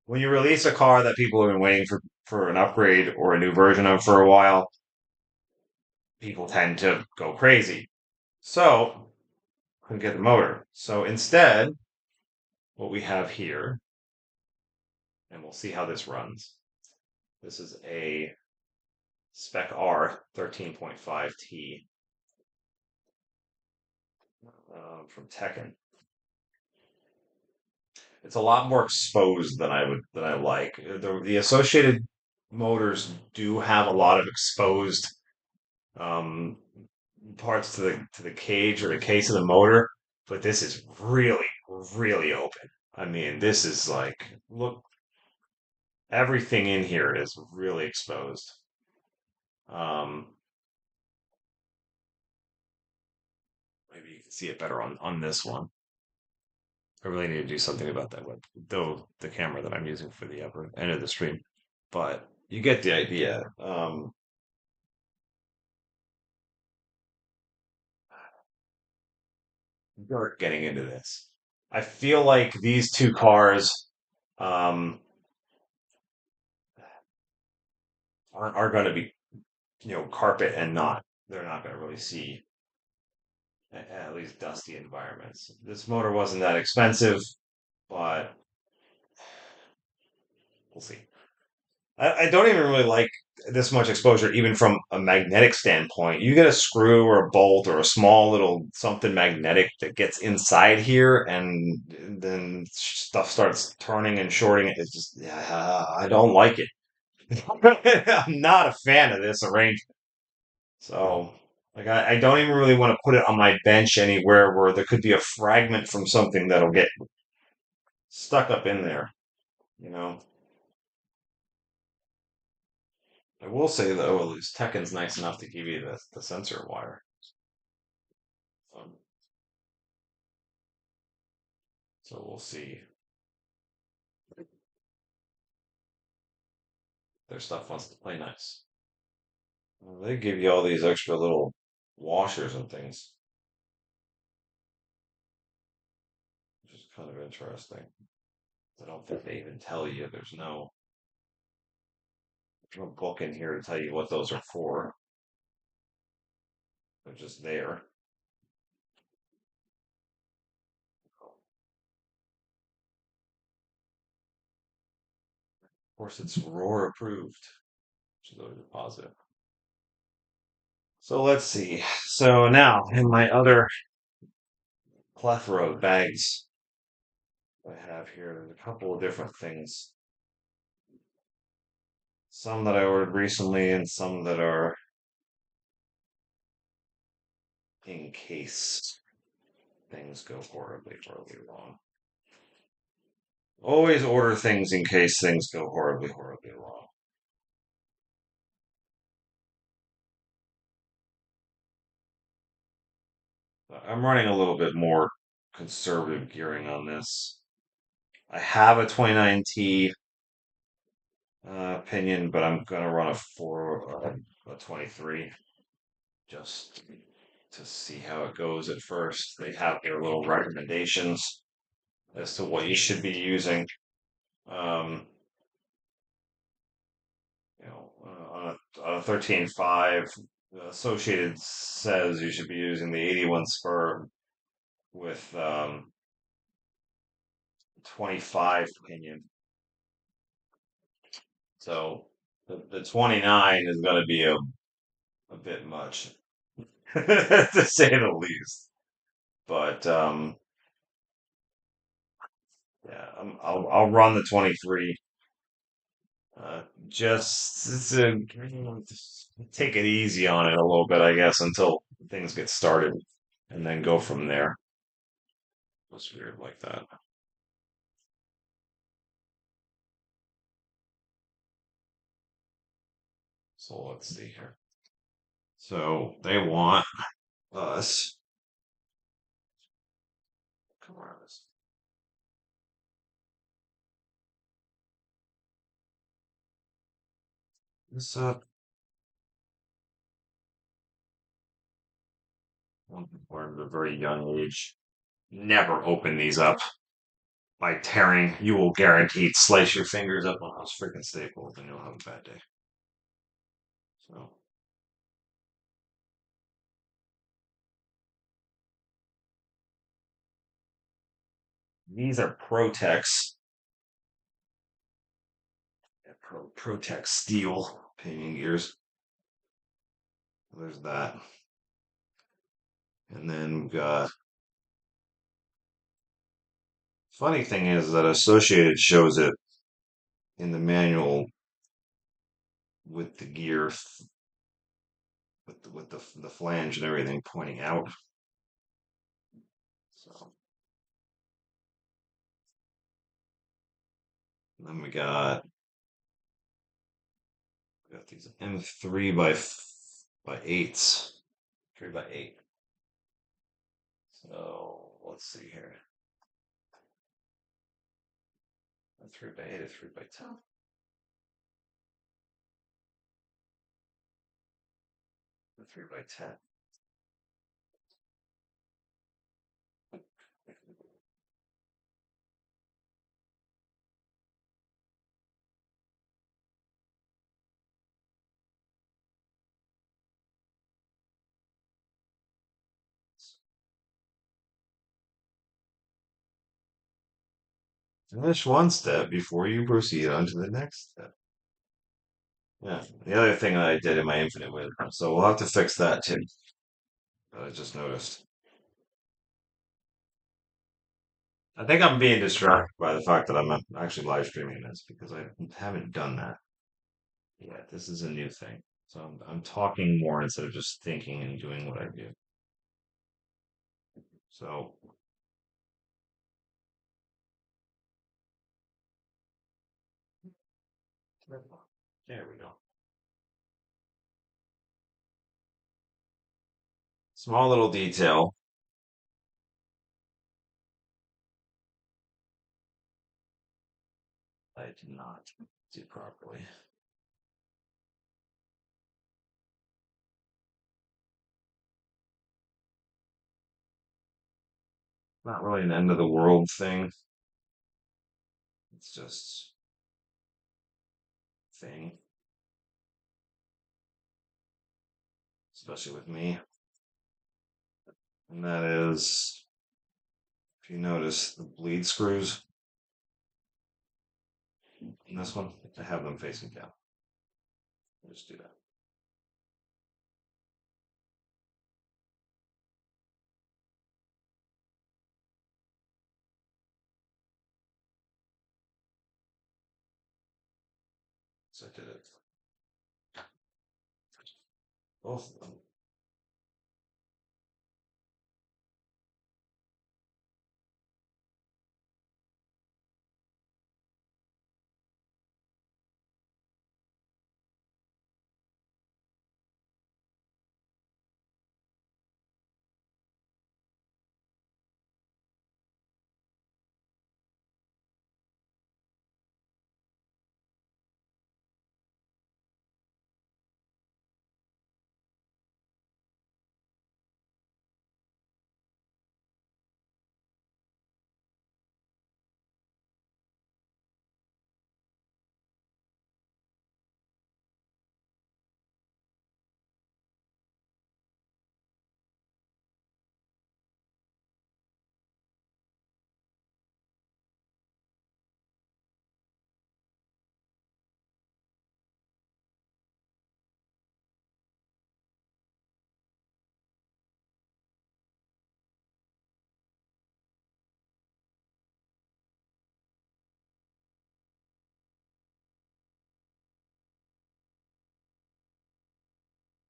Speaker 2: When you release a car that people have been waiting for an upgrade or a new version of for a while, people tend to go crazy. So, couldn't get the motor. So instead, what we have here, and we'll see how this runs. This is a Spec R 13.5T from Tekken. It's a lot more exposed than I like. The associated motors do have a lot of exposed um, parts to the cage or the case of the motor, but this is really open. I mean, this is like look, everything in here is really exposed. Um, Maybe you can see it better on this one. I really need to do something about that with though the camera that I'm using for the upper end of the stream. But you get the idea. Start getting into this. I feel like these two cars um, are going to be, carpet and not. They're not going to really see at least dusty environments. This motor wasn't that expensive, but we'll see. I don't even really like this much exposure, even from a magnetic standpoint. You get a screw or a bolt or a small little something magnetic that gets inside here, and then stuff starts turning and shorting. It's just, yeah, I don't like it. I'm not a fan of this arrangement. So, like, I don't even really want to put it on my bench anywhere where there could be a fragment from something that'll get stuck up in there, you know? I will say though, at least Tekken's nice enough to give you the sensor wire. Um, so we'll see. Their stuff wants to play nice. Well, they give you all these extra little washers and things, which is kind of interesting. I don't think they even tell you. There's no book in here to tell you what those are for. They're just there. Of course, it's ROAR approved, which is always a positive. So let's see. So now, in my other plethora of bags I have here, there's a couple of different things. Some that I ordered recently and some that are in case things go horribly wrong. Always order things in case things go horribly wrong. I'm running a little bit more conservative gearing on this. I have a 29T opinion, but I'm gonna run a 23 just to see how it goes at first. They have their little recommendations as to what you should be using. Um, on a 13.5, Associated says you should be using the 81 spur with 25 pinion. So the 29 is going to be a bit much, to say the least. But yeah, I'll run the 23. Just to take it easy on it a little bit, I guess, until things get started, and then go from there. It's weird like that. So let's see here. So they want us. Come on, this or at a very young age. Never open these up by tearing. You will guaranteed slice your fingers up on those freaking staples, and you'll have a bad day. So these are Protex, Protex steel pinion gears. There's that, and then we've got. Funny thing is that Associated shows it in the manual with the gear, with the flange and everything pointing out. So then we got these M3 by 8s, 3x8. So let's see here. A 3x8, a 3x10. A 3x10. Finish one step before you proceed on to the next step. Yeah, the other thing that I did in my infinite with, so we'll have to fix that too. That I just noticed. I think I'm being distracted by the fact that I'm actually live streaming this because I haven't done that yet. This is a new thing. So I'm talking more instead of just thinking and doing what I do. So there we go. Small little detail. I did not do properly. Not really an end of the world thing. It's just a thing, especially with me. And that is, if you notice, the bleed screws in this one, I have them facing down. Just do that. So I did it. Both of them.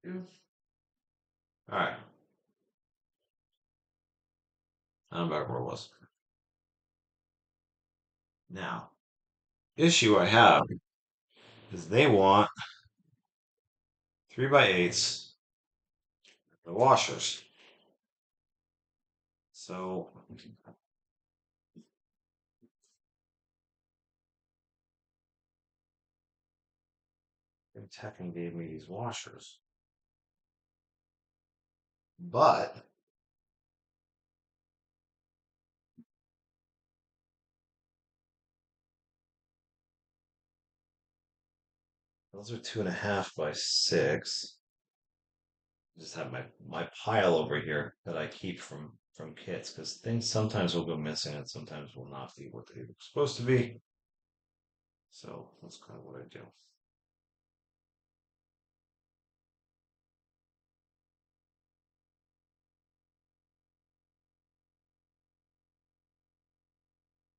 Speaker 2: All right. I don't remember where it was. Now, issue I have is they want 3x8s, the washers. So Tekken gave me these washers, but those are 2.5x6. Just have my pile over here that I keep from kits because things sometimes will go missing and sometimes will not be what they were supposed to be. So that's kind of what I do.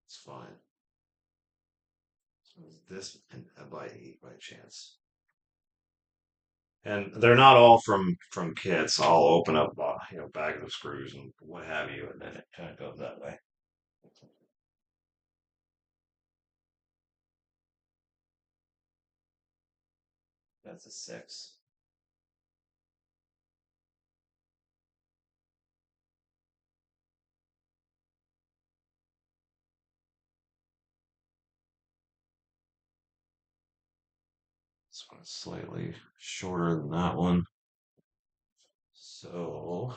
Speaker 2: It's fine. So is this an by 8 by chance? And they're not all from kits. I'll open up bag of screws and what have you, and then it kind of goes that way. That's a 6. This one's slightly shorter than that one. So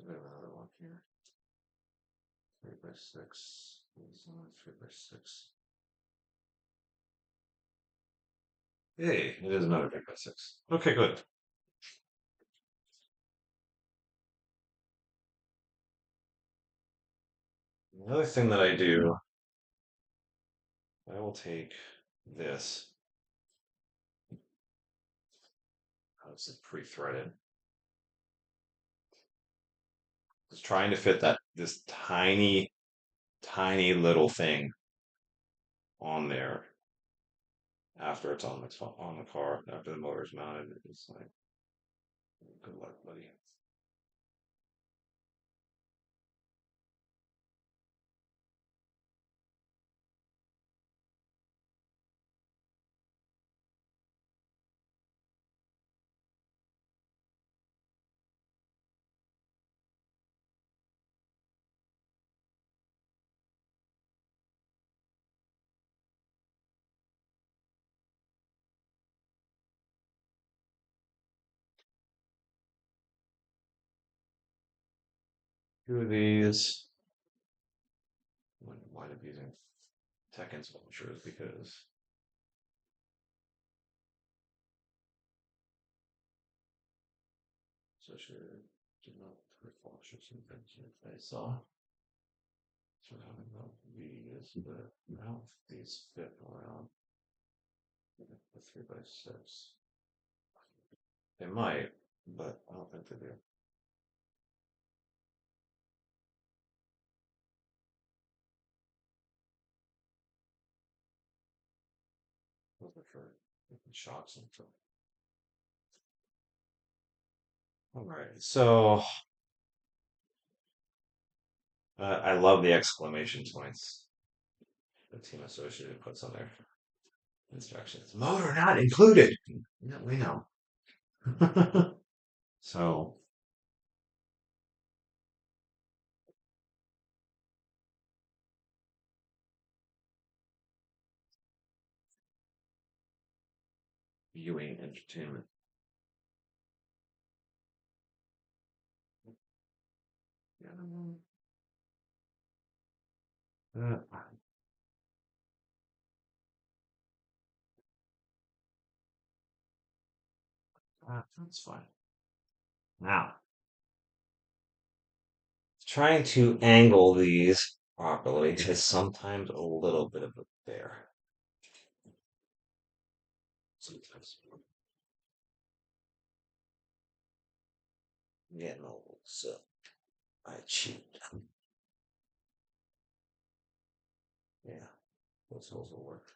Speaker 2: we have another one here. 3x6. 3x6. Hey, it is another 3x6. Okay, good. Another thing that I do, I will take this. How is it pre-threaded? It's trying to fit this tiny little thing on there after it's on the car, after the motor's mounted. It's like, good luck, buddy. Two of these. Why am I using Tekken sculptures? Because Associated did not reflash or something I saw. So having these, but now these fit around the 3x6. They might, but I don't think they do. Those are for different shots and stuff. All right, so I love the exclamation points the Team Associated puts on their instructions. Motor not included. Yeah, we know. So viewing entertainment. Yeah. That's fine. Now, trying to angle these properly is sometimes a little bit of a bear. Sometimes getting old, so I cheat. Yeah, those holes will work.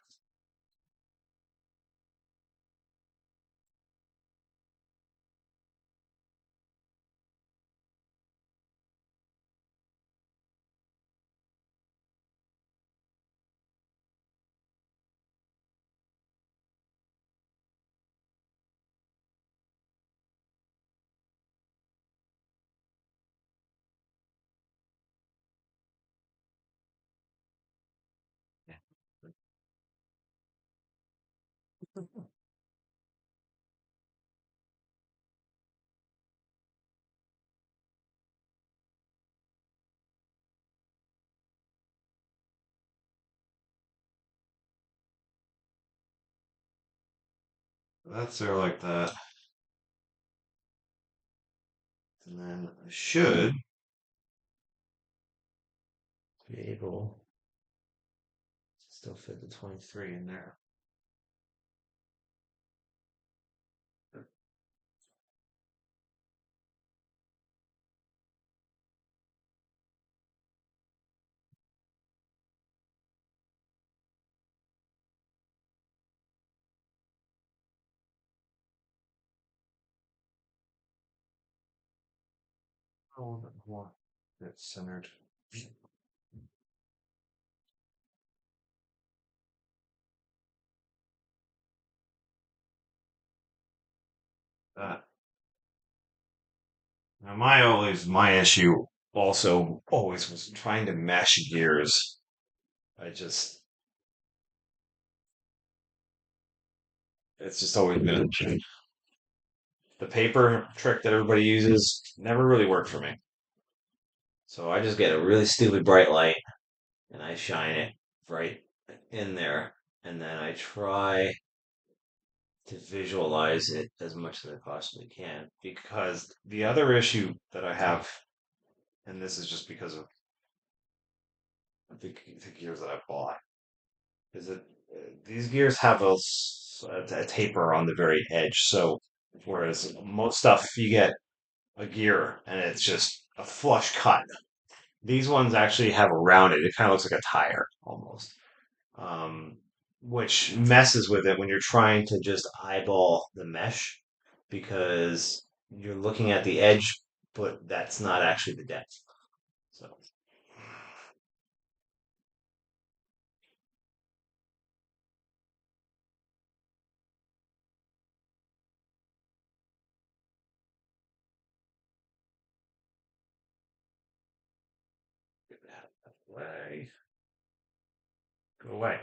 Speaker 2: that's there like that. And then I should be able to still fit the 23 in there. A little bit more. It's centered. That. Now my issue also always was trying to mesh gears. I just it's just always been the paper trick that everybody uses never really worked for me. So I just get a really stupid bright light and I shine it right in there, and then I try to visualize it as much as I possibly can. Because the other issue that I have, and this is just because of the gears that I bought, is that these gears have a taper on the very edge. So whereas most stuff you get a gear and it's just a flush cut, these ones actually have a rounded. It kind of looks like a tire almost, um, which messes with it when you're trying to just eyeball the mesh because you're looking at the edge, but that's not actually the depth. So get that away. Go away.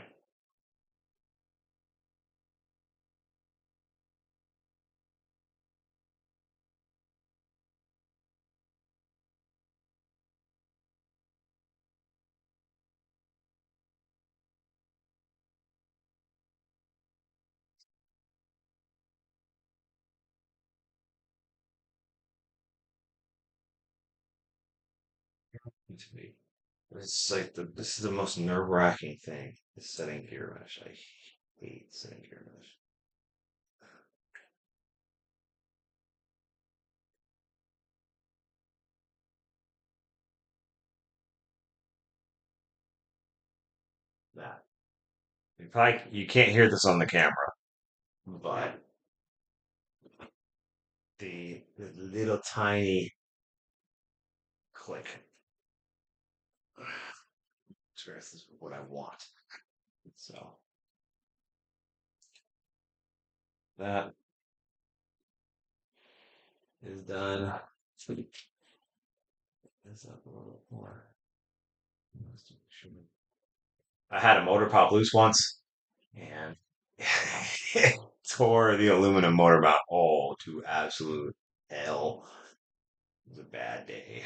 Speaker 2: To me. It's like this is the most nerve-wracking thing is setting gear mesh. I hate setting gear mesh. That you can't hear this on the camera, but the little tiny click. This is what I want. So that is done. This up a little more. I had a motor pop loose once, and it tore the aluminum motor mount all to absolute hell. It was a bad day.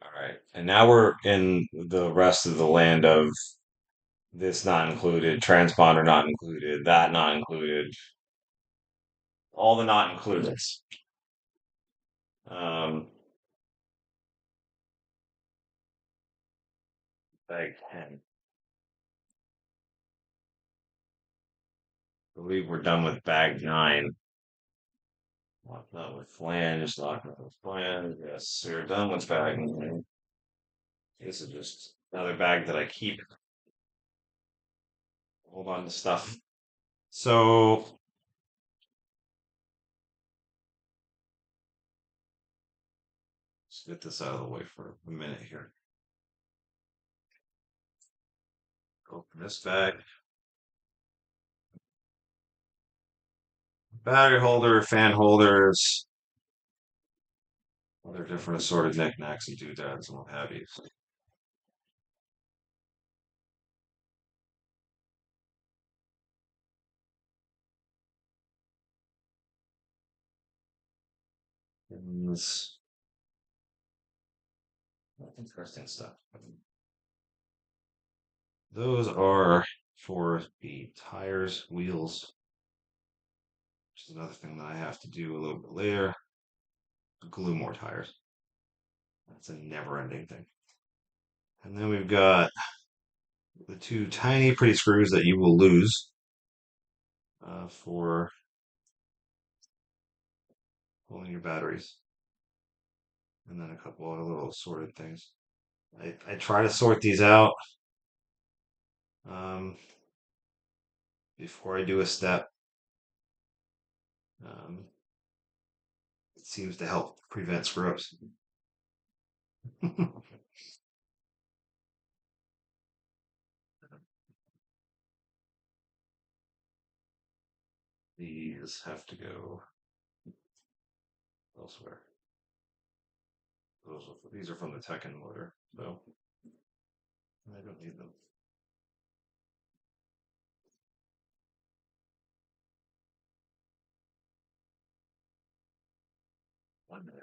Speaker 2: All right, and now we're in the rest of the land of this not included, transponder not included, that not included, all the not included. Um, bag 10. I believe we're done with bag 9. Locked up with flange, locked up with flange. Yes, we're done with bag 9. This is just another bag that I keep. Hold on to stuff. So let's get this out of the way for a minute here. Open this bag. Battery holder, fan holders, other different assorted knickknacks and doodads and what have you. Pins, interesting stuff. Those are for the tires, wheels, which is another thing that I have to do a little bit later. Glue more tires. That's a never-ending thing. And then we've got the two tiny pretty screws that you will lose for pulling your batteries. And then a couple of little sorted things. I try to sort these out um, before I do a step. Um, it seems to help prevent screw-ups. These have to go elsewhere. These are from the Tekken motor, so I don't need them. One minute.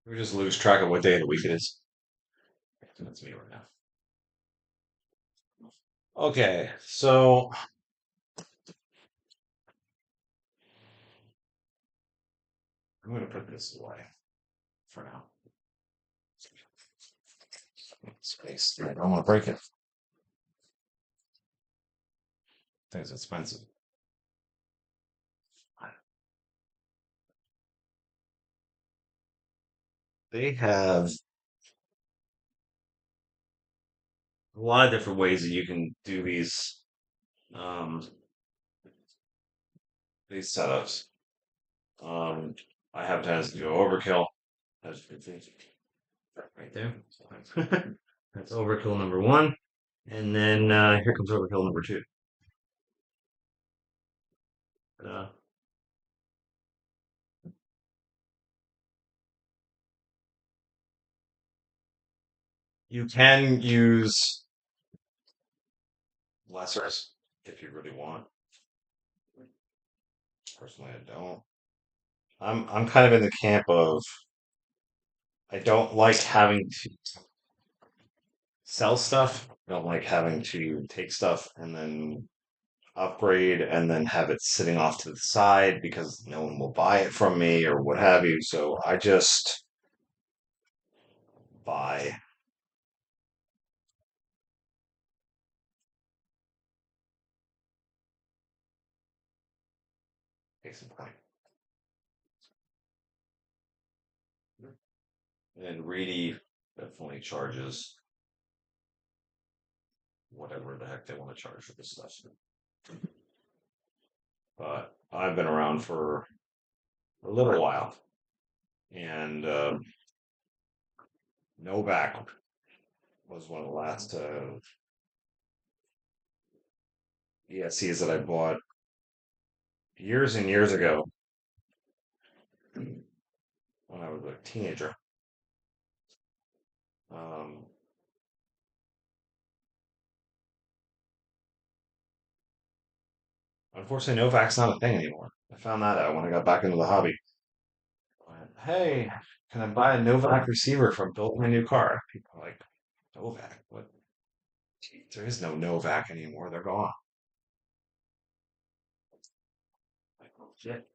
Speaker 2: We just lose track of what day of the week it is. That's me right now. Okay, so I'm going to put this away for now. Space. I don't want to break it. Things expensive. They have a lot of different ways that you can do um, these setups. Um, I have a tendency to go overkill, as you can see right there. That's overkill number one, and then here comes overkill number two. Uh, you can use lessers if you really want. Personally, I don't. I'm kind of in the camp of I don't like having to sell stuff. I don't like having to take stuff and then upgrade and then have it sitting off to the side because no one will buy it from me or what have you. So I just buy. Case in point. And Reedy definitely charges whatever the heck they want to charge for this stuff. But I've been around for a little while, and no back was one of the last ESCs that I bought years and years ago when I was a teenager. Um, Unfortunately, Novak's not a thing anymore. I found that out when I got back into the hobby. I went, hey, can I buy a Novak receiver from build my new car? People are like, Novak? What? There is no Novak anymore. They're gone. Like, oh, shit.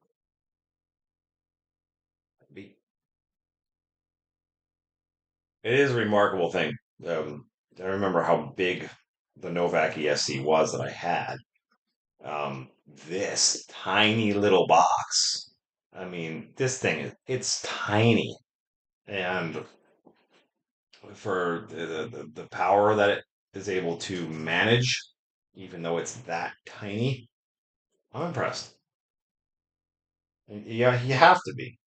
Speaker 2: Be- It is a remarkable thing. I remember how big the Novak ESC was that I had. This tiny little box. I mean, this thing it's tiny. And for the power that it is able to manage, even though it's that tiny, I'm impressed. And yeah, you have to be.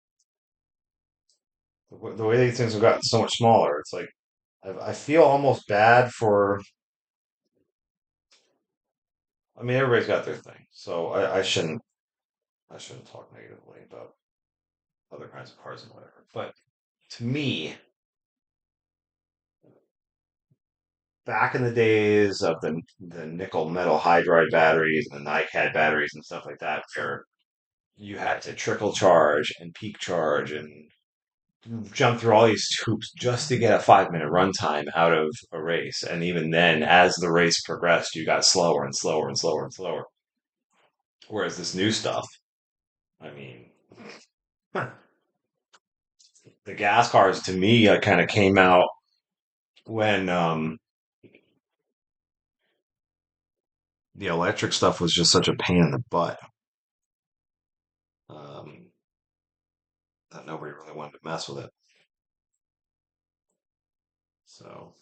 Speaker 2: The way these things have gotten so much smaller, it's like I feel almost bad for. I mean, everybody's got their thing, so I shouldn't talk negatively about other kinds of cars and whatever. But to me, back in the days of the nickel metal hydride batteries and the NiCad batteries and stuff like that, where you had to trickle charge and peak charge and jump through all these hoops just to get a 5 minute runtime out of a race. And even then, as the race progressed, you got slower and slower and slower and slower. Whereas this new stuff, I mean, the gas cars to me kind of came out when the electric stuff was just such a pain in the butt um, that nobody really wanted to mess with it. So,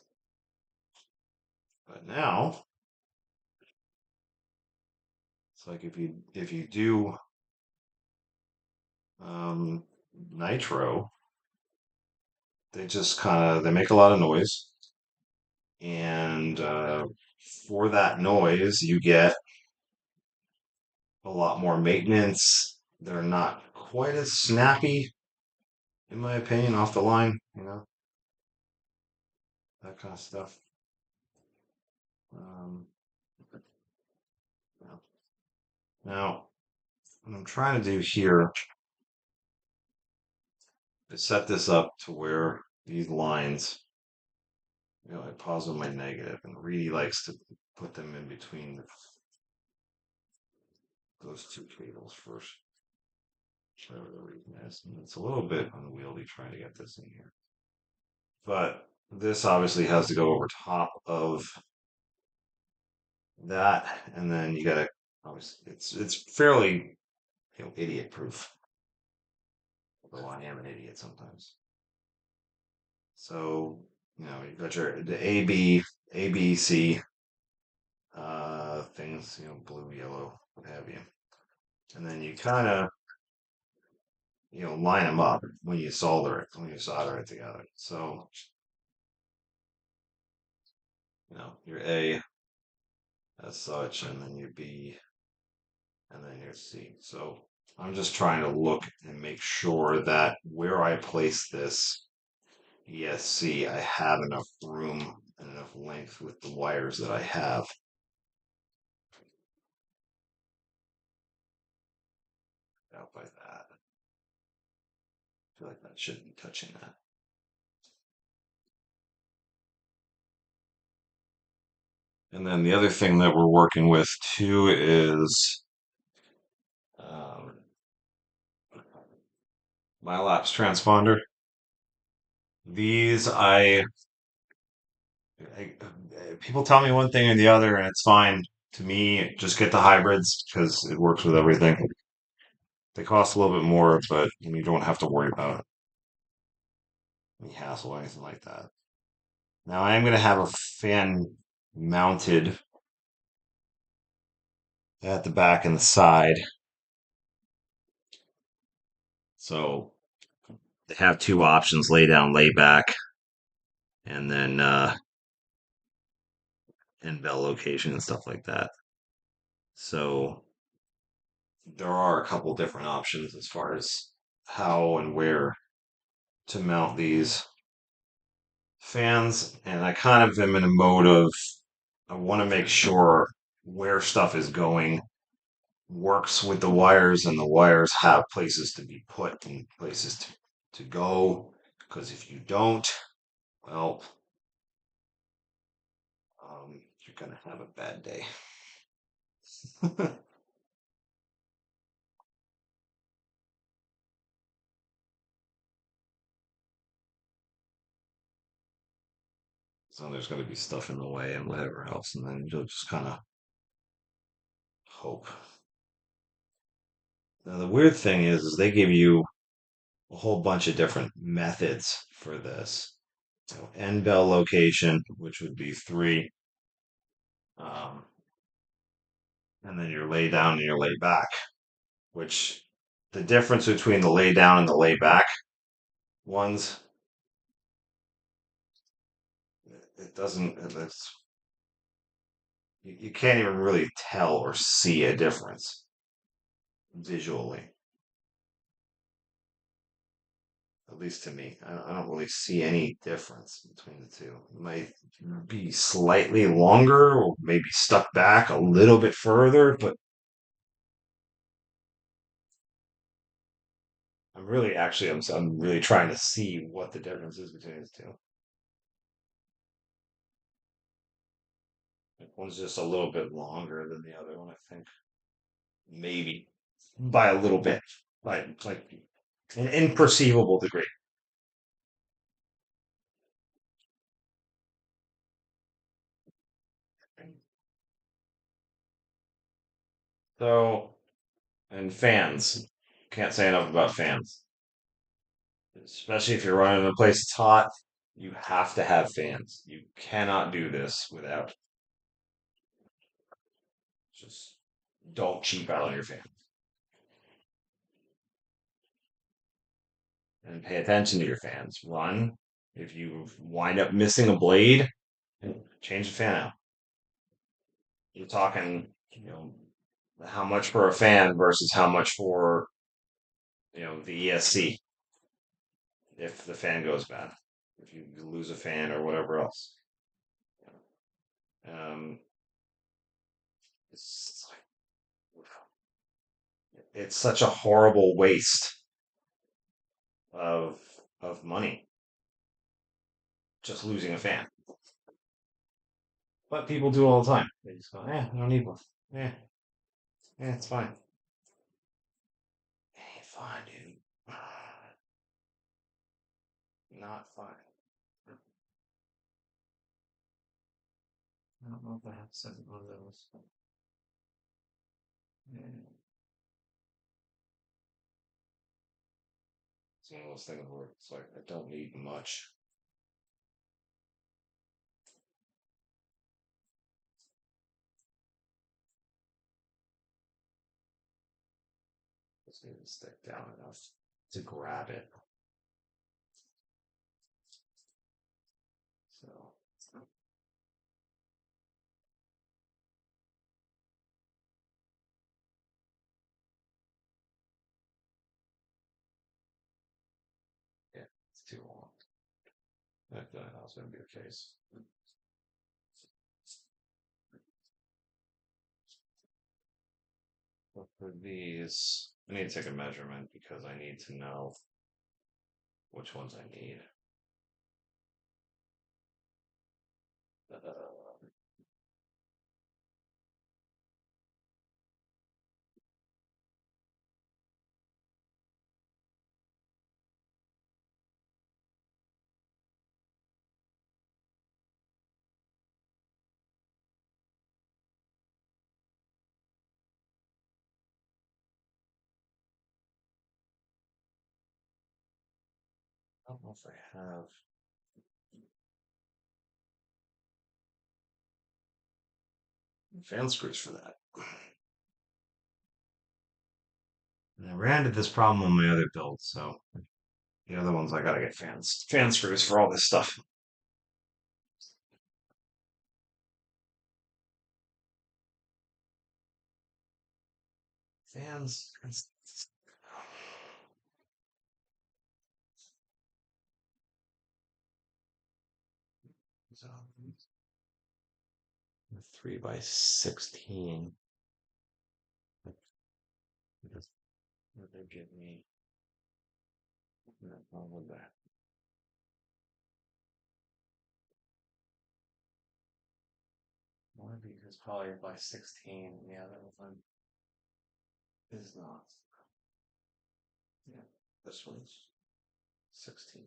Speaker 2: but now it's like if you do um, nitro, they just kind of they make a lot of noise, and for that noise, you get a lot more maintenance. They're not quite as snappy, in my opinion, off the line. That kind of stuff. Um, yeah. Now, what I'm trying to do here is set this up to where these lines, I pause on my negative, and Reedy likes to put them in between those two cables first. Whatever the reason is. And it's a little bit unwieldy trying to get this in here. But this obviously has to go over top of that, and then you gotta obviously it's fairly idiot proof. Although I am an idiot sometimes. So, you've got the ABC things, blue, yellow, what have you. And then you kind of, line them up when you solder it together. So, your A as such, and then your B, and then your C. So I'm just trying to look and make sure that where I place this ESC, I have enough room and enough length with the wires that I have. Out by that. I feel like that shouldn't be touching that. And then the other thing that we're working with too is um, Milapse transponder. These I people tell me one thing or the other, and it's fine. To me, just get the hybrids because it works with everything. They cost a little bit more, but you don't have to worry about any hassle or anything like that. Now, I am going to have a fan mounted at the back and the side. So they have two options: lay down, lay back, and then end bell location and stuff like that. So there are a couple different options as far as how and where to mount these fans, and I kind of am in a mode of I want to make sure where stuff is going works with the wires, and the wires have places to be put and places to go. Because if you don't, well, you're gonna have a bad day. So there's gonna be stuff in the way and whatever else, and then you'll just kind of hope. Now the weird thing is they give you a whole bunch of different methods for this. So end bell location, which would be 3, um, and then your lay down and your lay back. Which the difference between the lay down and the lay back ones, it doesn't. You can't even really tell or see a difference visually, at least to me. I don't really see any difference between the two. It might be slightly longer or maybe stuck back a little bit further, but I'm really trying to see what the difference is between the two. One's just a little bit longer than the other one, I think. Maybe by a little bit, like an imperceivable degree. So, and fans, can't say enough about fans, especially if you're running in a place that's hot. You have to have fans. You cannot do this without. Just don't cheap out on your fans and pay attention to your fans. Run. If you wind up missing a blade, change the fan out. You're talking, how much for a fan versus how much for, the ESC if the fan goes bad, if you lose a fan or whatever else. Um, it's it's such a horrible waste of of money just losing a fan. But people do all the time. They just go, I don't need one. Yeah, yeah, it's fine. It ain't fine, dude. Not fine. I don't know if I have second one of those. Yeah. It's one of those things where it's like I don't need much. Just need to stick down enough to grab it. So yeah, it's too long. I feel like that's going to be the case. But for these, I need to take a measurement because I need to know which ones I need. I don't know if I have fan screws for that. And I ran into this problem on my other build, so the other ones I gotta get fan screws for all this stuff. Fans. So, 3 by 16. What did they give me? What was that? One of these is probably by 16. The other one is not. Yeah, this one's 16.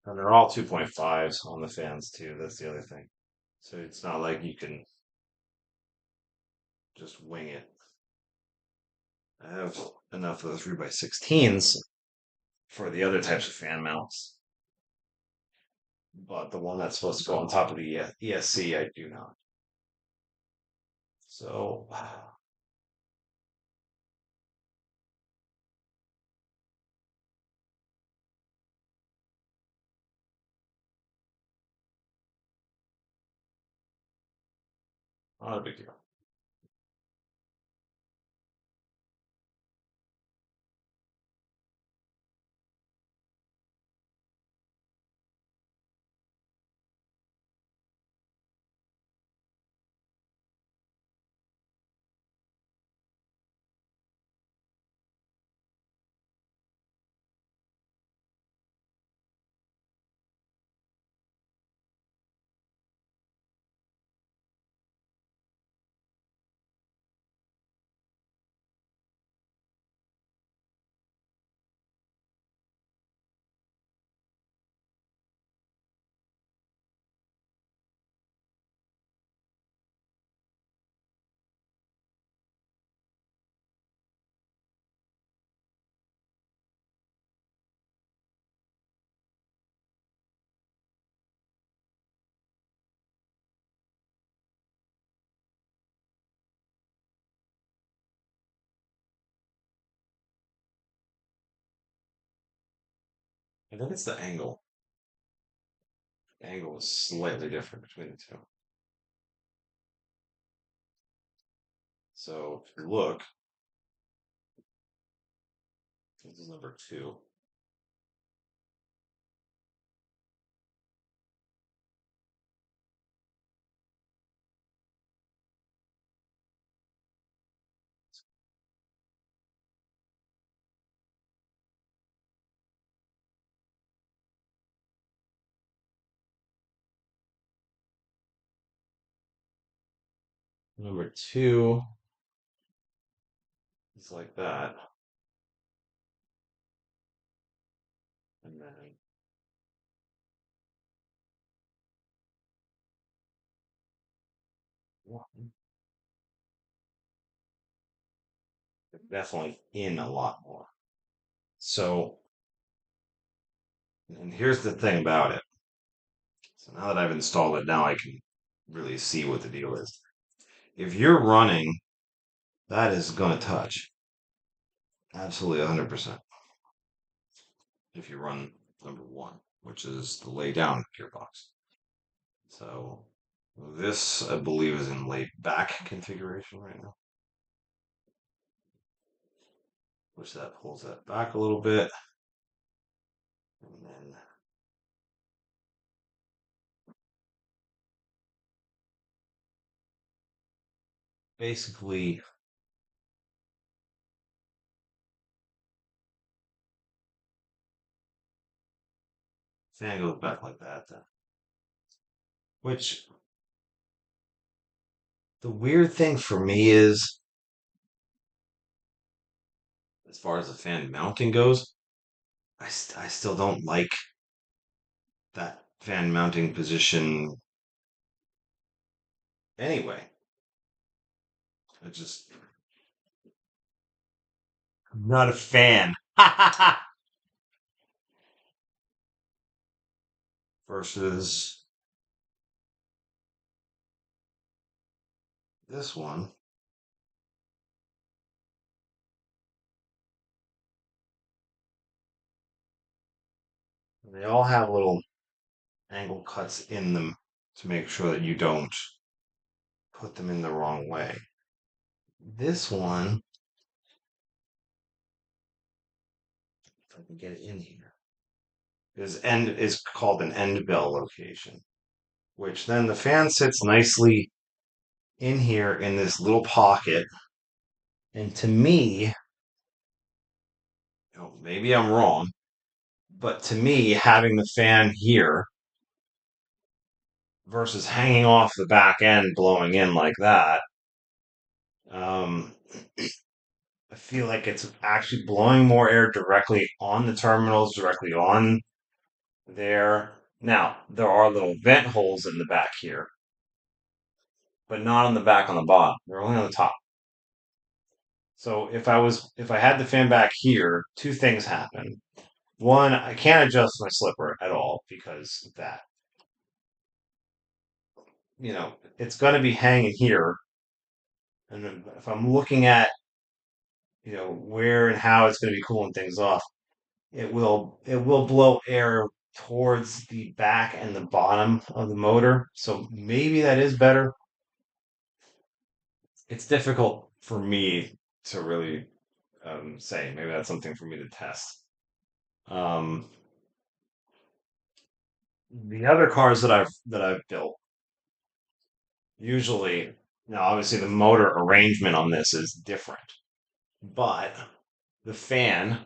Speaker 2: And they're all 2.5s on the fans too. That's the other thing. So it's not like you can just wing it. I have enough of the 3 by 16s for the other types of fan mounts, but the one that's supposed to go on top of the ESC, I do not. So, not a big deal. I think it's the angle. The angle is slightly different between the two. So if you look, this is number 2. Number 2 is like that. And then one, definitely in a lot more. So, and here's the thing about it. So now that I've installed it, now I can really see what the deal is. If you're running, that is going to touch. Absolutely 100%. If you run number 1, which is the lay down gearbox. So this, I believe, is in lay back configuration right now. Which that pulls that back a little bit. And then basically fan goes back like that then. Which the weird thing for me is, as far as the fan mounting goes, I still don't like that fan mounting position anyway. I just, I'm not a fan. Versus this one, they all have little angle cuts in them to make sure that you don't put them in the wrong way. This one, if I can get it in here, is called an end bell location, which then the fan sits nicely in here in this little pocket. And to me, maybe I'm wrong, but to me, having the fan here versus hanging off the back end blowing in like that, um, I feel like it's actually blowing more air directly on the terminals, directly on there. Now, there are little vent holes in the back here, but not on the back on the bottom. They're only on the top. So if I had the fan back here, two things happen. One, I can't adjust my slipper at all because of that. It's going to be hanging here. And if I'm looking at, where and how it's going to be cooling things off, it will blow air towards the back and the bottom of the motor. So maybe that is better. It's difficult for me to really say. Maybe that's something for me to test. Um, the other cars that I've built, usually, now obviously the motor arrangement on this is different, but the fan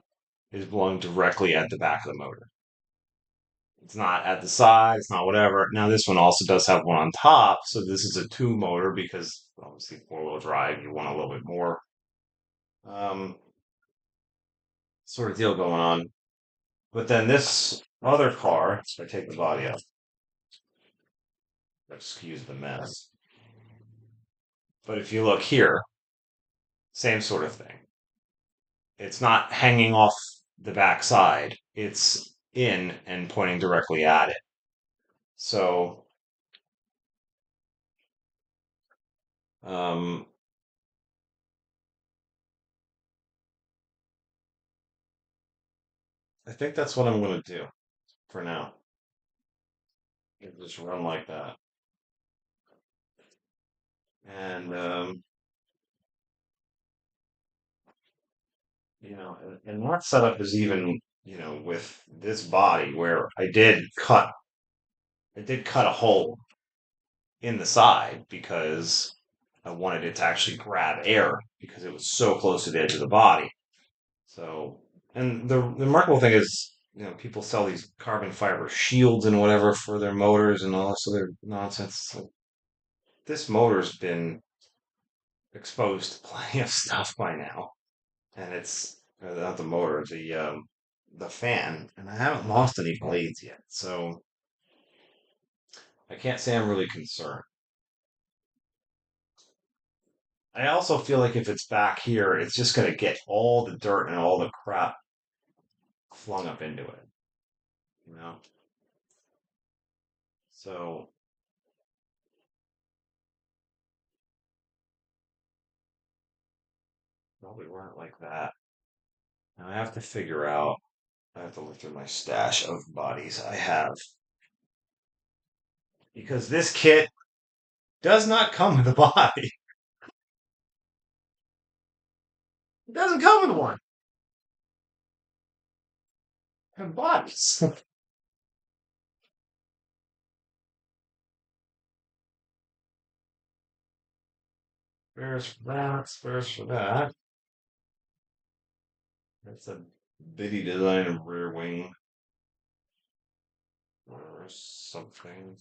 Speaker 2: is blowing directly at the back of the motor. It's not at the side, it's not whatever. Now, this one also does have one on top, so this is a two motor because obviously four-wheel drive, you want a little bit more um, sort of deal going on. But then this other car, so I take the body out, excuse the mess. But if you look here, same sort of thing. It's not hanging off the back side, it's in and pointing directly at it. So, um, I think that's what I'm going to do for now. Just run like that. And, and that setup is even, with this body where I did cut a hole in the side because I wanted it to actually grab air because it was so close to the edge of the body. So, and the remarkable thing is, people sell these carbon fiber shields and whatever for their motors and all this other nonsense. So this motor's been exposed to plenty of stuff by now, and it's not the motor, the fan, and I haven't lost any blades yet, so I can't say I'm really concerned. I also feel like if it's back here, it's just going to get all the dirt and all the crap flung up into it, you know. So probably run it like that. Now I have to figure out. I have to look through my stash of bodies I have because this kit does not come with a body. It doesn't come with one. It have bodies. Spares for that. Spares for that. That's a bitty design of rear wing or something.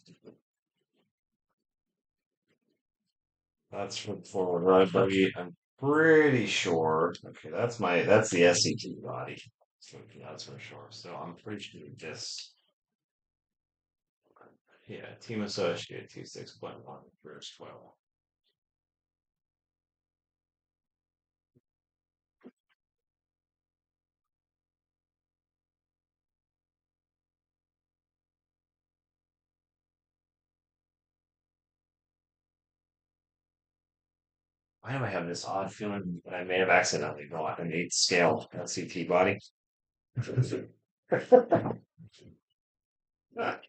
Speaker 2: That's for the forward ride buggy. I'm pretty sure. Okay, that's the SCT body. So that's for sure. So I'm pretty sure this. Yeah, Team Associated T6.1 first 12. Why do I have this odd feeling that I may have accidentally bought an 8 scale LCT body? That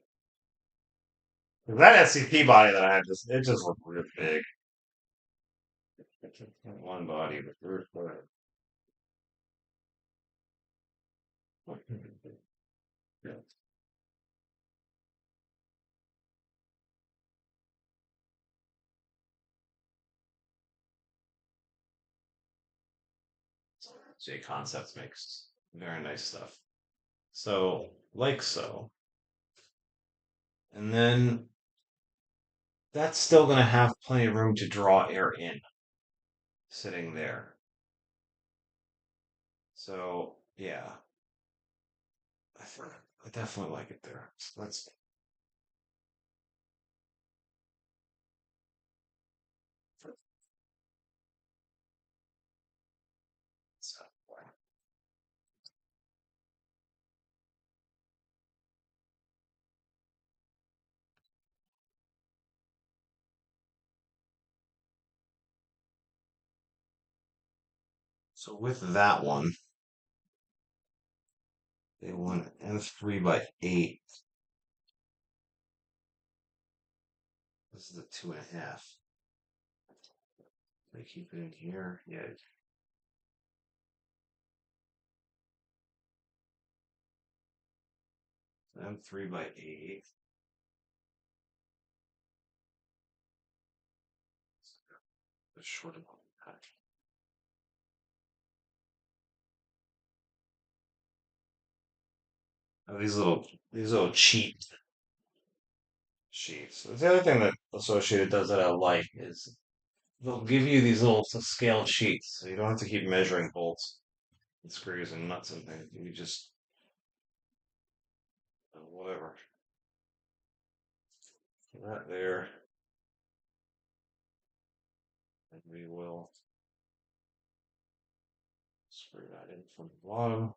Speaker 2: SCP body that I had it just looked real big. One body with J Concepts makes very nice stuff. So, like so. And then that's still going to have plenty of room to draw air in, sitting there. So, yeah, I definitely like it there. So let's So with that one, they want N3 by 8. This is a 2.5. They keep it in here. Yeah. N3 by 8. The shorter one. Oh, these little cheat sheets. The other thing that Associated does that I like is they'll give you these little scale sheets, so you don't have to keep measuring bolts and screws and nuts and things. You just whatever. Put that there, and we will screw that in from the bottom.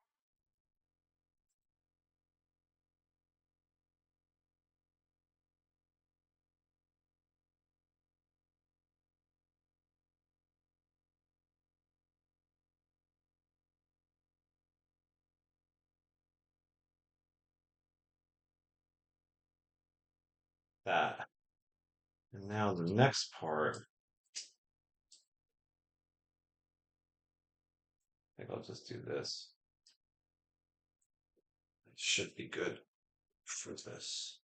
Speaker 2: That. And now the next part, I think I'll just do this. It should be good for this.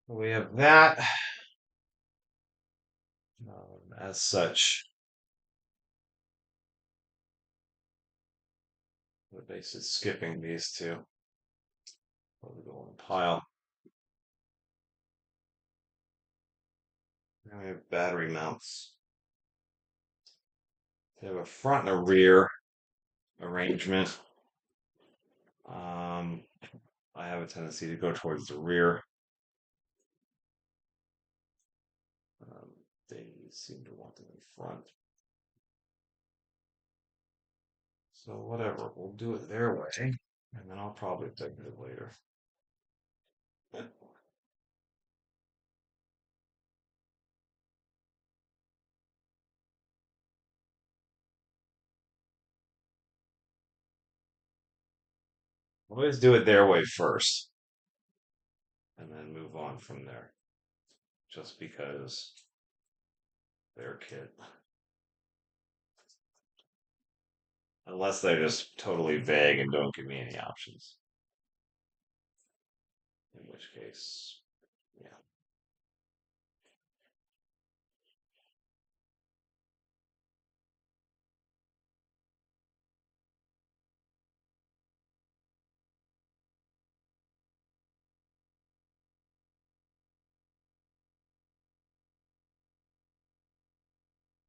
Speaker 2: We have that. As such, we're basically skipping these two. We'll go in pile. Now we have battery mounts. They have a front and a rear arrangement. I have a tendency to go towards the rear. They seem to want them in front. So whatever, we'll do it their way, and then I'll probably take it later. Always do it their way first, and then move on from there. Just because they're a kid. Unless they're just totally vague and don't give me any options. In which case, yeah.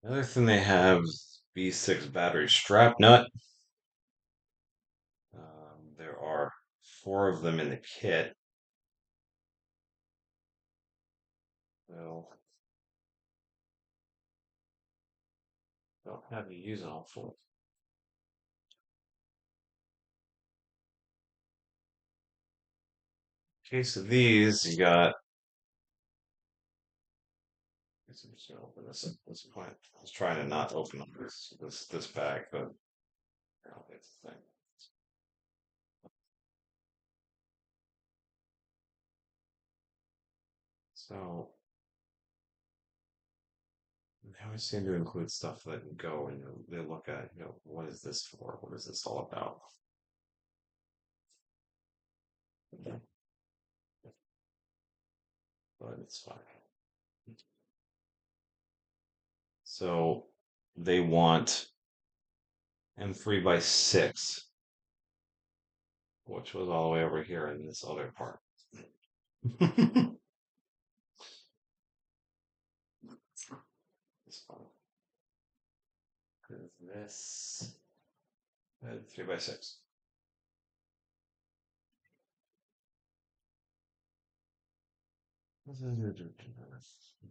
Speaker 2: Another thing they have is B6 battery strap nut. There are 4 of them in the kit. Well, don't have you using all 4. In case of these, you got. I'm just gonna open this at this point. I was trying to not open up this bag, but apparently it's a thing. So they always seem to include stuff that you go and they look at, what is this for? What is this all about? But it's fine. So they want M3x6, which was all the way over here in this other part. It's fine. 'Cause this 3x6.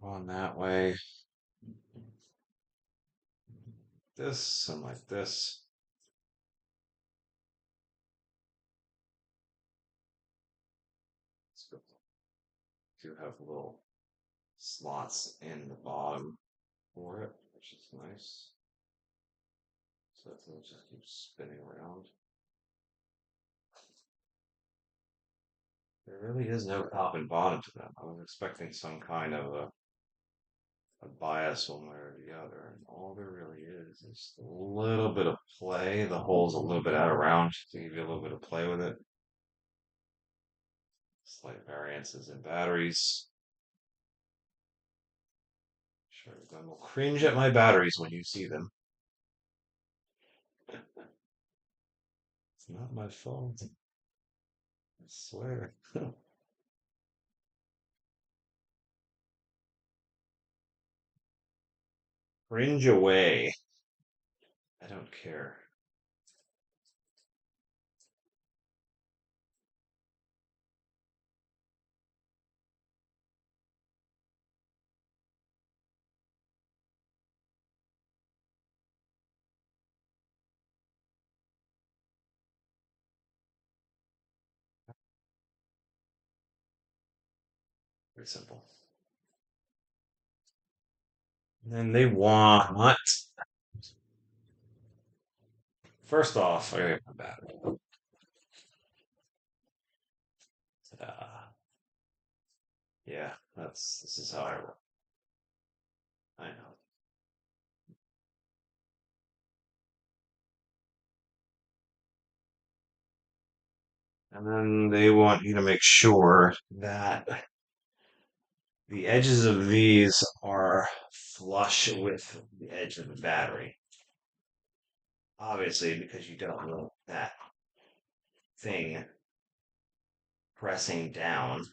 Speaker 2: On that way. This and like this. So do have little slots in the bottom for it, which is nice. So that thing just keeps spinning around. There really is no top and bottom to them. I was expecting some kind of a bias one way or the other, and all there really is a little bit of play. The hole's a little bit out of round to give you a little bit of play with it. Slight variances in batteries. Sure, everyone will cringe at my batteries when you see them. It's not my fault. I swear. Cringe away. I don't care. Very simple. And then they want. First off, I gotta get my battery. Yeah, this is how I roll. I know. And then they want you to make sure that the edges of these are flush with the edge of the battery. Obviously, because you don't want that thing pressing down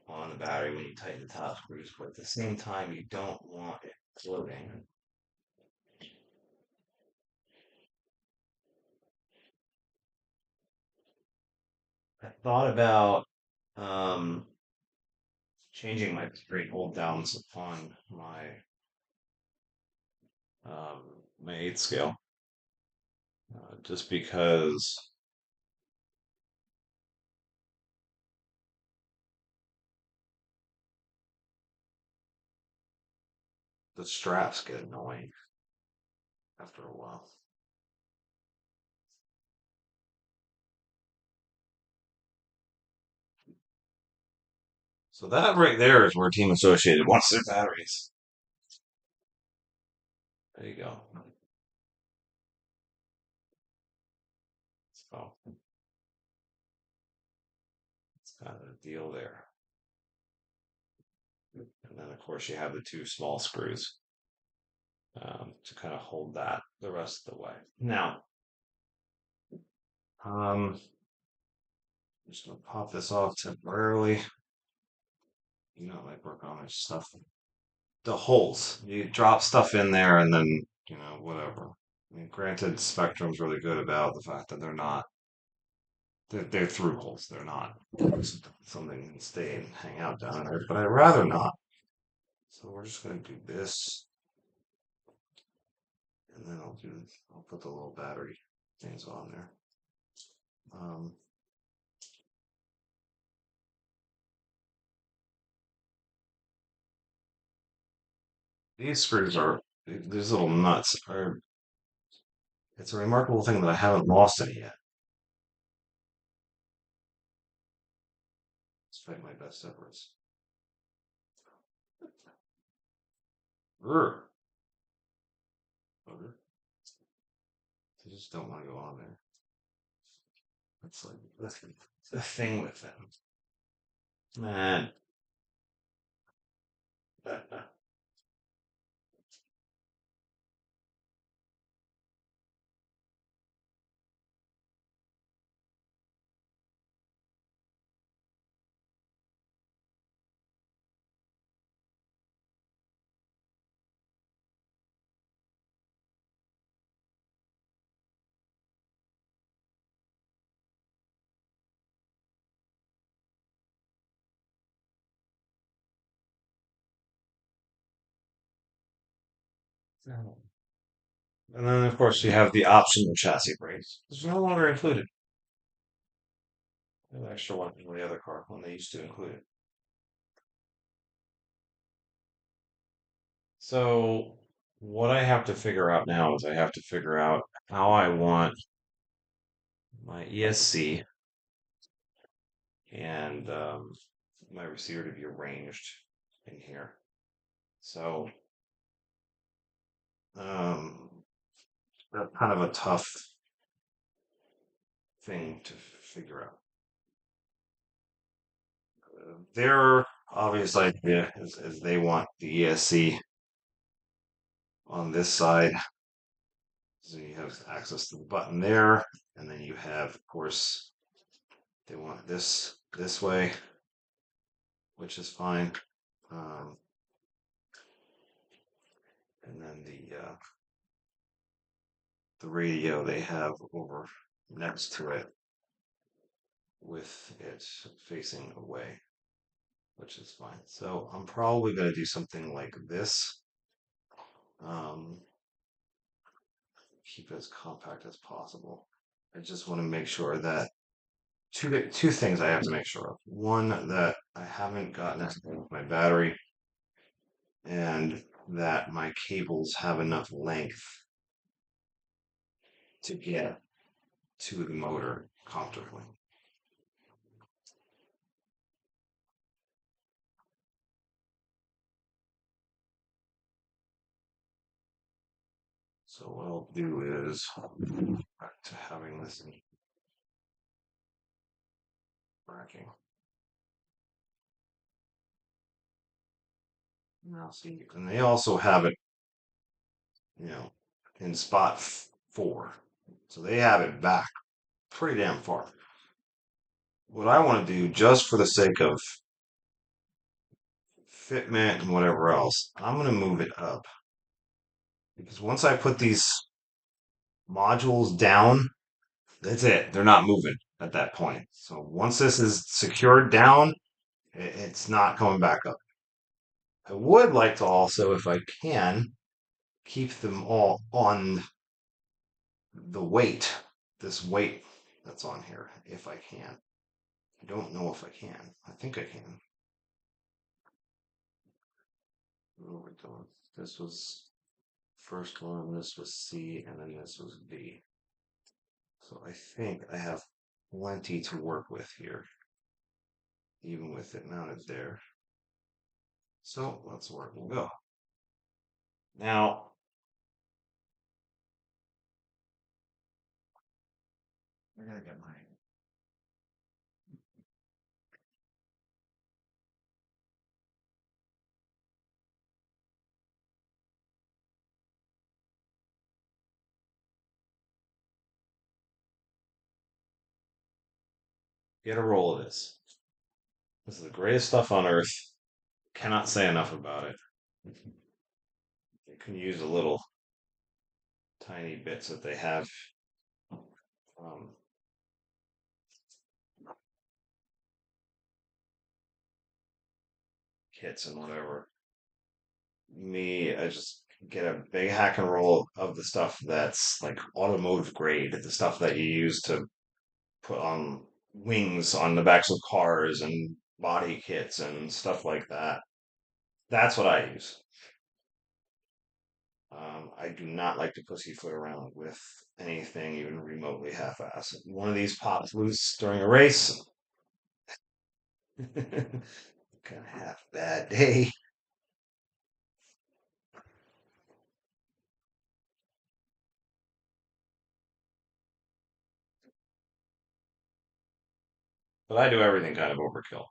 Speaker 2: on the battery when you tighten the top screws, but at the same time, you don't want it floating. I thought about um, changing my straight hold downs on um, my 8th scale, just because the straps get annoying after a while. So that right there is where Team Associated wants their batteries. There you go. So it's kind of a deal there. And then of course you have the 2 small screws to kind of hold that the rest of the way. Now, I'm just gonna pop this off temporarily. I might work on my stuff the holes. You drop stuff in there and then, whatever. I mean, granted, Spectrum's really good about the fact that they're through holes. They're not something that can stay and hang out down there, but I'd rather not. So we're just going to do this, and then I'll put the little battery things on there. Um, these screws these little nuts it's a remarkable thing that I haven't lost any yet. Despite my best efforts. Urgh. Bugger. They just don't want to go on there. That's like that's the thing with them. Man. And then, of course, you have the optional chassis brakes. It's no longer included. There's an extra one in the other car when they used to include it. So, what I have to figure out now is I have to figure out how I want my ESC and my receiver to be arranged in here. So, um, that's kind of a tough thing to figure out. Their obvious idea is they want the ESC on this side. So you have access to the button there, and then you have, of course, they want this way, which is fine. Um, and then the radio they have over next to it with it facing away, which is fine. So I'm probably going to do something like this. Um, keep it as compact as possible. I just want to make sure that two things I have to make sure of. One, that I haven't gotten anything with my battery, and that my cables have enough length to get to the motor comfortably. So what I'll do is back to having this in tracking. Now see, and they also have it, you know, in spot 4. So they have it back pretty damn far. What I want to do, just for the sake of fitment and whatever else, I'm going to move it up. Because once I put these modules down, that's it. They're not moving at that point. So once this is secured down, it's not coming back up. I would like to also, if I can, keep them all on the weight, this weight that's on here, if I can. I don't know if I can. I think I can. Where are we going? This was first one, this was C, and then this was D. So I think I have plenty to work with here, even with it mounted there. So let's work and go. Now, I gotta get my get a roll of this. This is the greatest stuff on earth. Cannot say enough about it. You can use the little tiny bits that they have um, kits and whatever. I just get a big hack and roll of the stuff that's like automotive grade, the stuff that you use to put on wings on the backs of cars and body kits and stuff like that. That's what I use. I do not like to pussyfoot around with anything even remotely half-assed. One of these pops loose during a race, gonna have a bad day. But I do everything kind of overkill.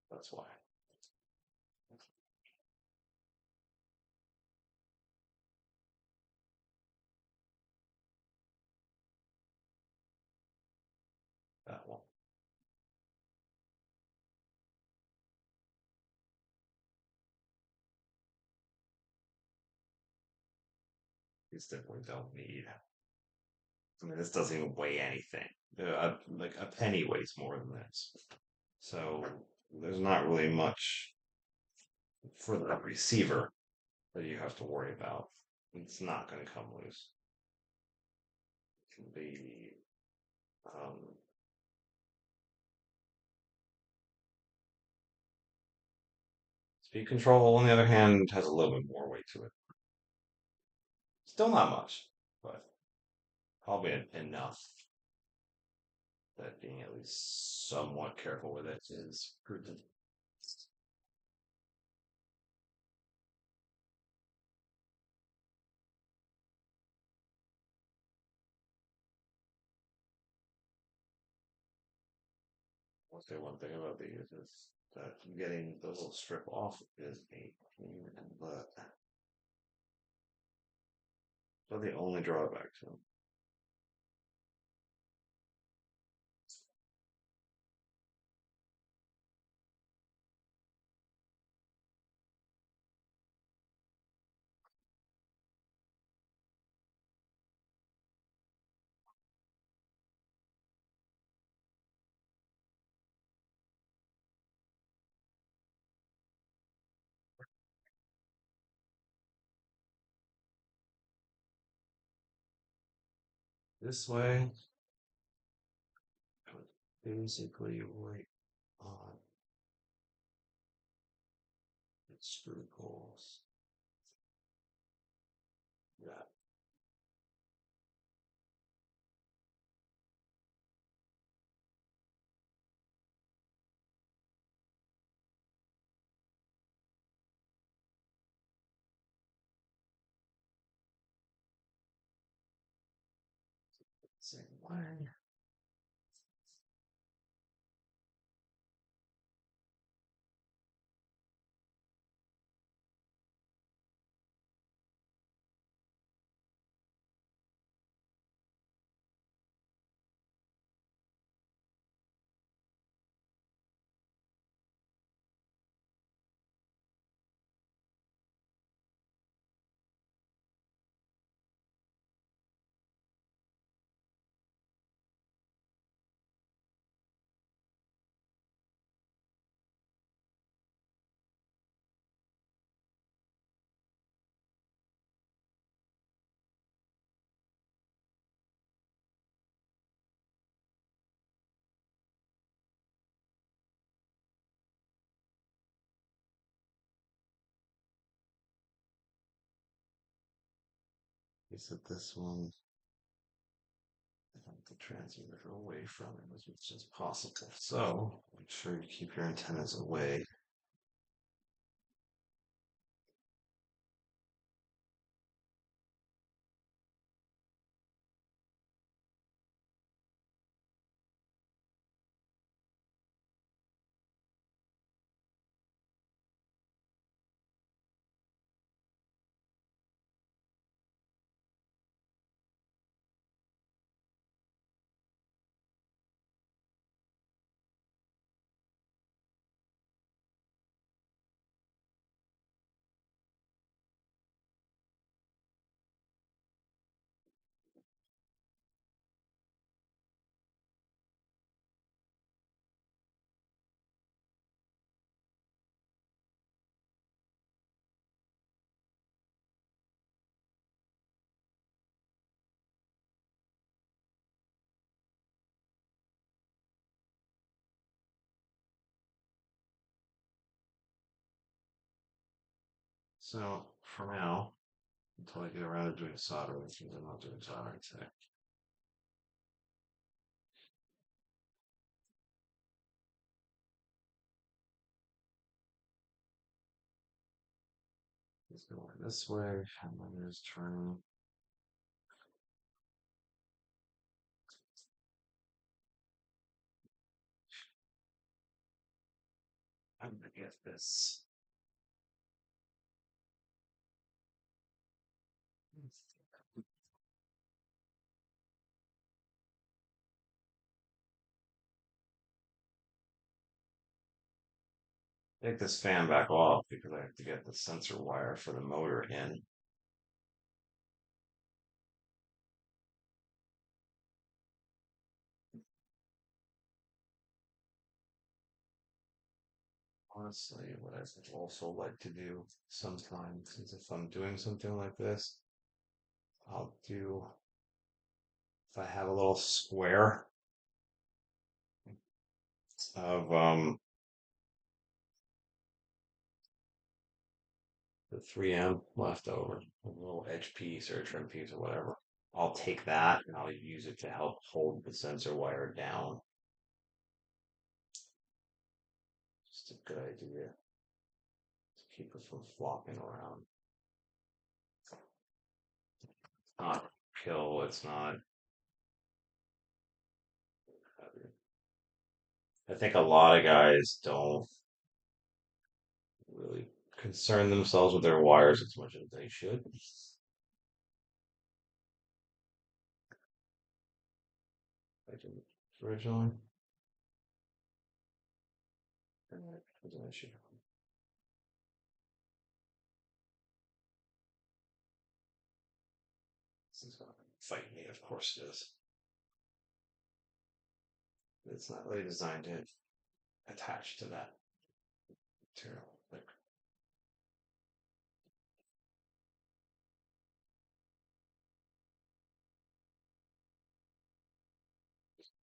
Speaker 2: That's why. That one. These definitely don't need. I mean, this doesn't even weigh anything. Like a penny weighs more than this. So there's not really much for the receiver that you have to worry about. It's not going to come loose. It can be um, speed control. On the other hand, has a little bit more weight to it. Still not much, but probably enough that being at least somewhat careful with it is prudent. I'll say one thing about these is that getting the little strip off is a pain in the butt. But the only drawback to them. This way, I would basically right on the screw holes. Yeah, same way. He said this one, I want the transmitter away from it as much as possible. So make sure you keep your antennas away. So for now, until I get around to doing soldering, since I'm not doing soldering today. It's going this way, and then it's turning. I'm gonna get this. Take this fan back off because I have to get the sensor wire for the motor in. Honestly, what I would also like to do sometimes is if I'm doing something like this, I'll do, if I have a little square of the 3M left over, a little edge piece or a trim piece or whatever. I'll take that and I'll use it to help hold the sensor wire down. Just a good idea to keep it from flopping around. It's not kill, it's not. I think a lot of guys don't really concern themselves with their wires as much as they should. I can originally. Was an issue. This is gonna fight me, of course it is. It's not really designed to attach to that material. Like,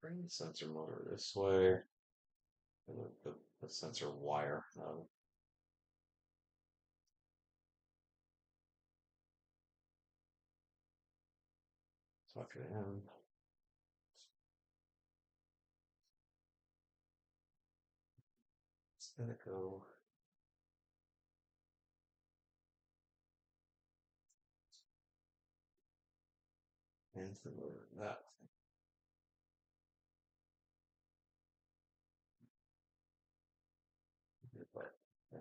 Speaker 2: bring the sensor motor this way, and the sensor wire. Talk to him. It's gonna go. Into the motor. That. But, yeah.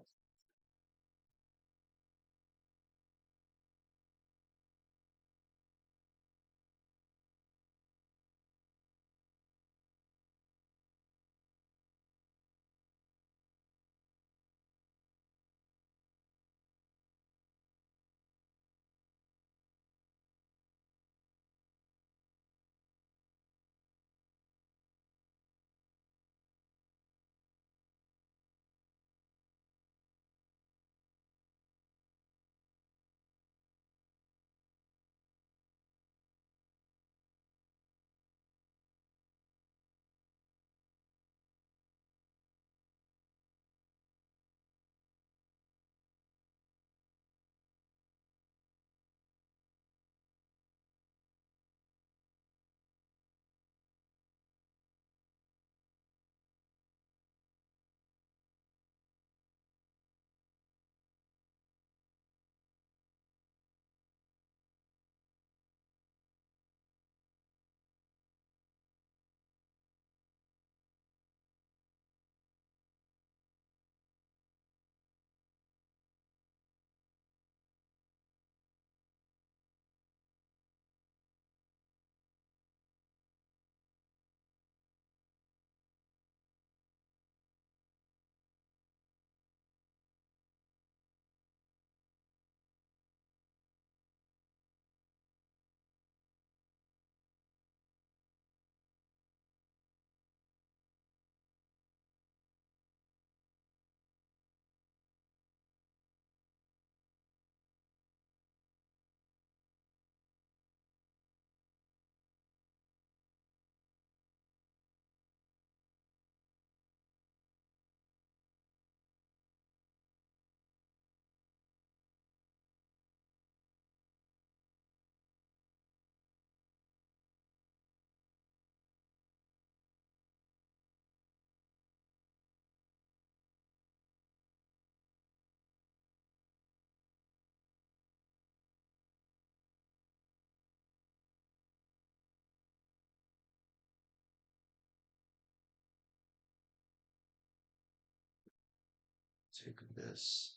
Speaker 2: Take this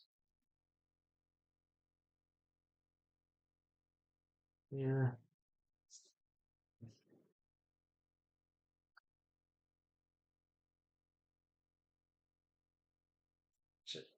Speaker 2: here. Shit.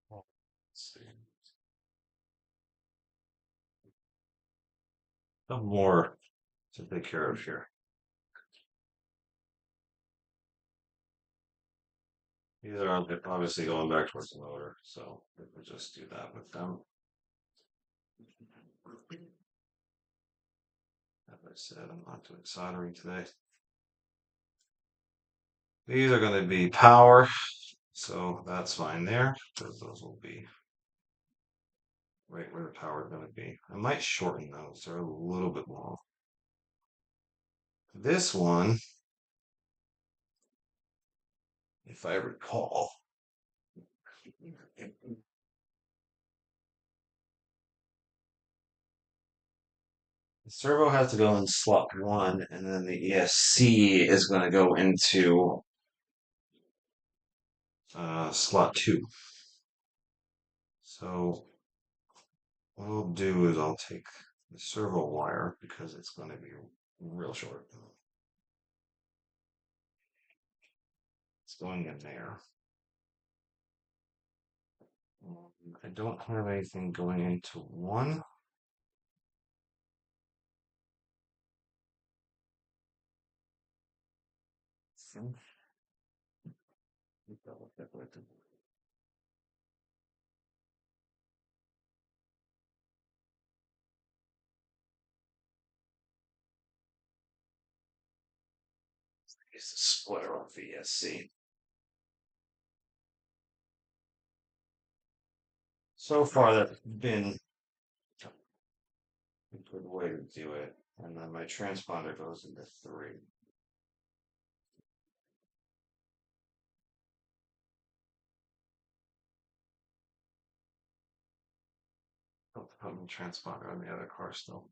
Speaker 2: Let's see. Some more to take care of here. These are obviously going back towards the motor, so we'll just do that with them. As I said, I'm not doing soldering today. These are going to be power, so that's fine there, because those will be right where the power is going to be. I might shorten those, they're a little bit long. This one, if I recall, the servo has to go in slot 1, and then the ESC is going to go into slot 2. So what I'll do is I'll take the servo wire because it's going to be real short. It's going in there. I don't have anything going into 1. Use the splitter on VSC. So far, that's been a good way to do it. And then my transponder goes into 3. I'll put my transponder on the other car still.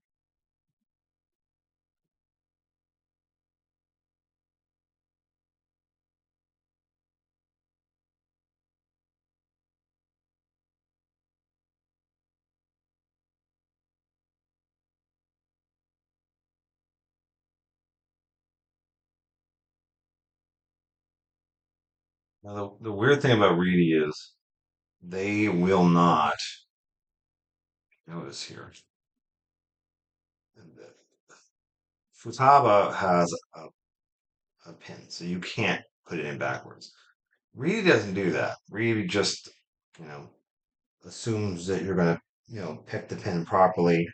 Speaker 2: Now, the weird thing about Reedy is they will not notice here. And the Futaba has a pin, so you can't put it in backwards. Reedy doesn't do that. Reedy just, you know, assumes that you're gonna, pick the pin properly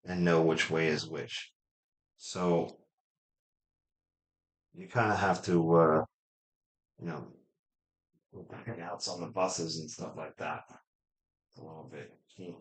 Speaker 2: and know which way is which. So you kind of have to, you know, with the pinouts on the buses and stuff like that. A little bit key.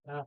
Speaker 2: Yeah.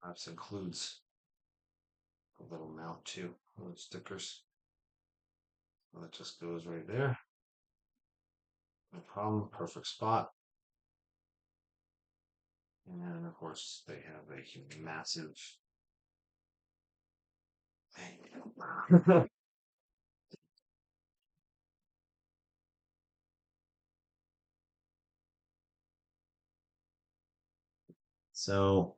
Speaker 2: Perhaps includes a little mount too, little stickers. Well, that just goes right there. No problem. Perfect spot. And then, of course, they have a massive. So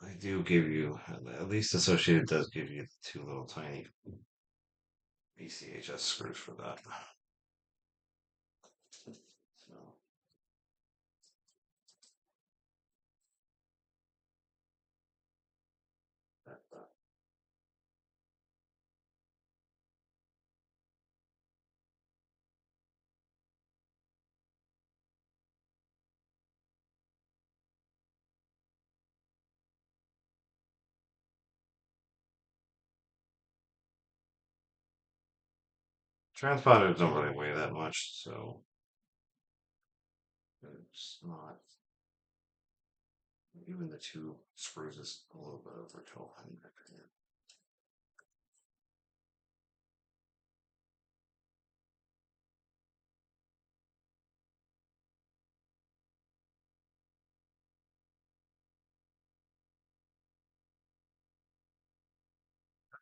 Speaker 2: I do give you, at least Associated does give you 2 little tiny BCHS screws for that. So that. Transponders don't really weigh that much, so it's not. Even the 2 screws is a little bit over 1,200.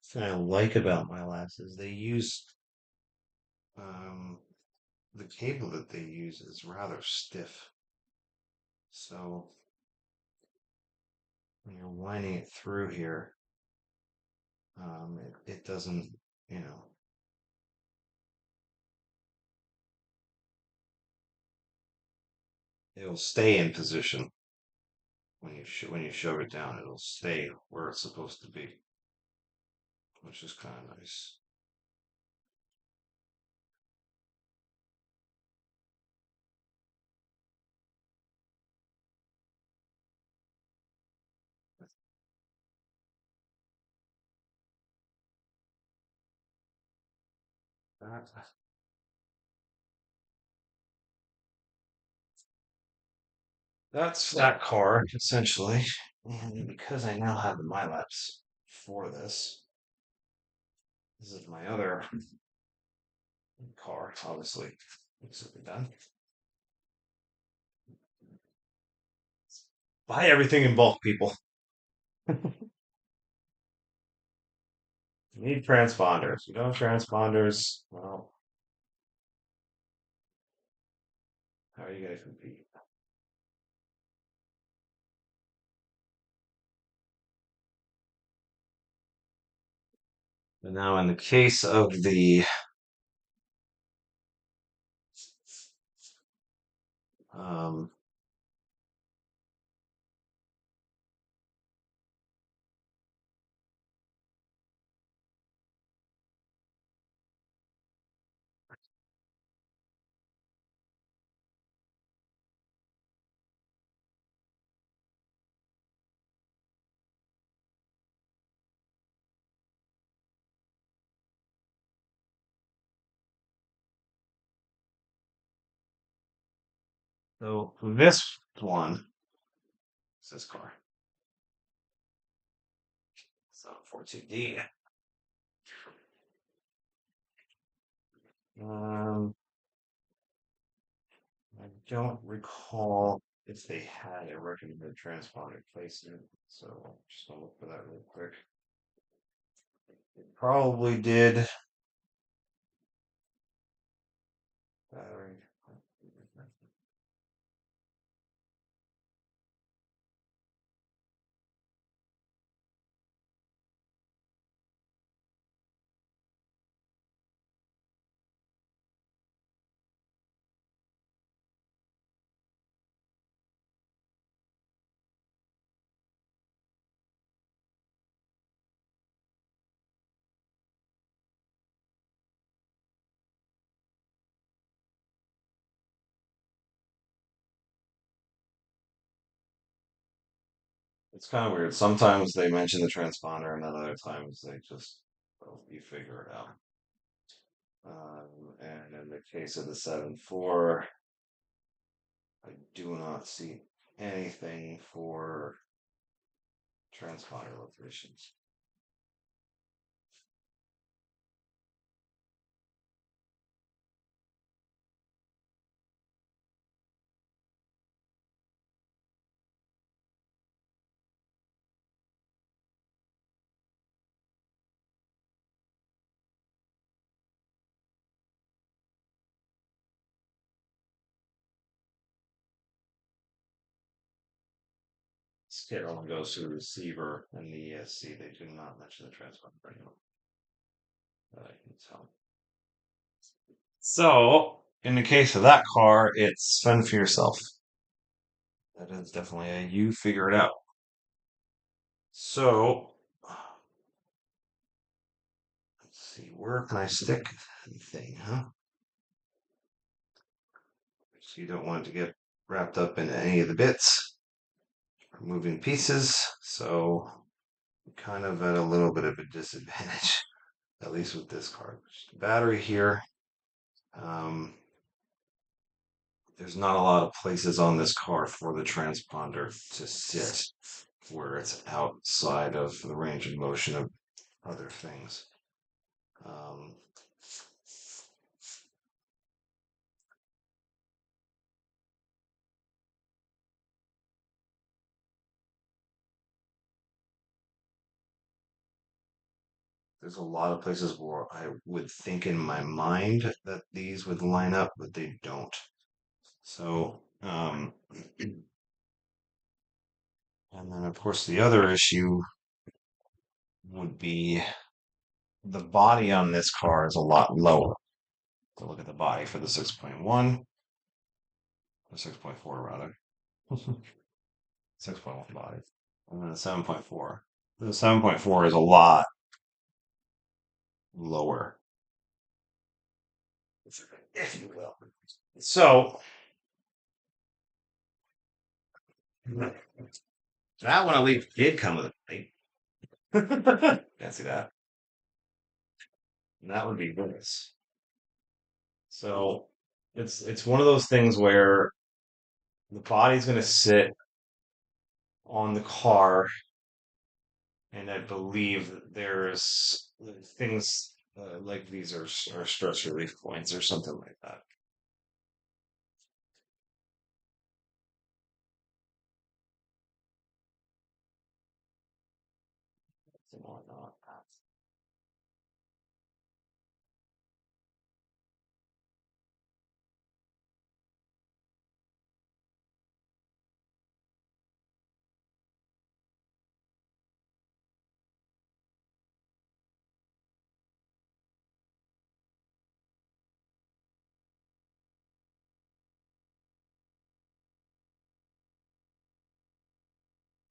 Speaker 2: Thing I like about my labs is they use um, the cable that they use is rather stiff. So when you're winding it through here, it doesn't, you know, it'll stay in position when you shove it down. It'll stay where it's supposed to be. which is kind of nice. That, that's that car, essentially. And because I now have the MyLapse for this is my other car, obviously. This will be done. Buy everything in bulk, people. You need transponders. You don't have transponders, well, how are you going to compete? And now, in the case of um, so this one is this car. So 42D. Um, I don't recall if they had a recommended transponder placement, so I'm just gonna look for that real quick. It probably did. Battery. It's kind of weird. Sometimes they mention the transponder, and then other times they just, well, you figure it out. And in the case of the 7.4, I do not see anything for transponder locations. It only goes to the receiver and the ESC. They do not mention the transponder anymore. That I can tell. So, in the case of that car, it's fend for yourself. That is definitely a you figure it out. So, let's see, where can I stick anything, huh? So you don't want it to get wrapped up in any of the bits or moving pieces. So, kind of at a little bit of a disadvantage, at least with this card. Battery here. Um, there's not a lot of places on this car for the transponder to sit where it's outside of the range of motion of other things. Um, there's a lot of places where I would think in my mind that these would line up, but they don't. So, and then of course the other issue would be the body on this car is a lot lower. So look at the body for the 6.1, or 6.4 rather. 6.1 body. And then the 7.4. The 7.4 is a lot lower, if you will. So that one at least did come with a plate. Can't see that. And that would be this. So it's one of those things where the body's going to sit on the car, and I believe that there's things like these are stress relief points or something like that. Something like that.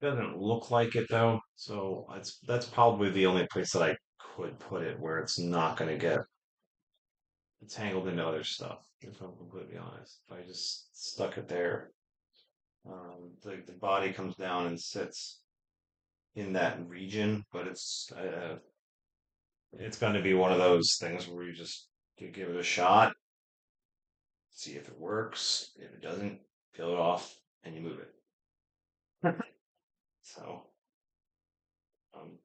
Speaker 2: Doesn't look like it though, so that's probably the only place that I could put it where it's not going to get tangled into other stuff. If I'm completely honest, if I just stuck it there, the body comes down and sits in that region, but it's going to be one of those things where you give it a shot, see if it works. If it doesn't, peel it off and you move it. So, um,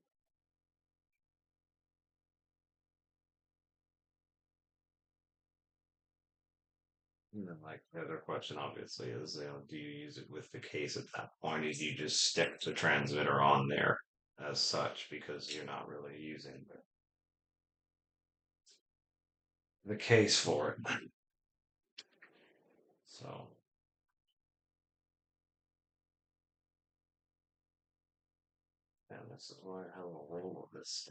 Speaker 2: and then like the other question obviously is, do you use it with the case at that point? Or do you just stick the transmitter on there as such because you're not really using the case for it? So, and this is why I have a roll of this.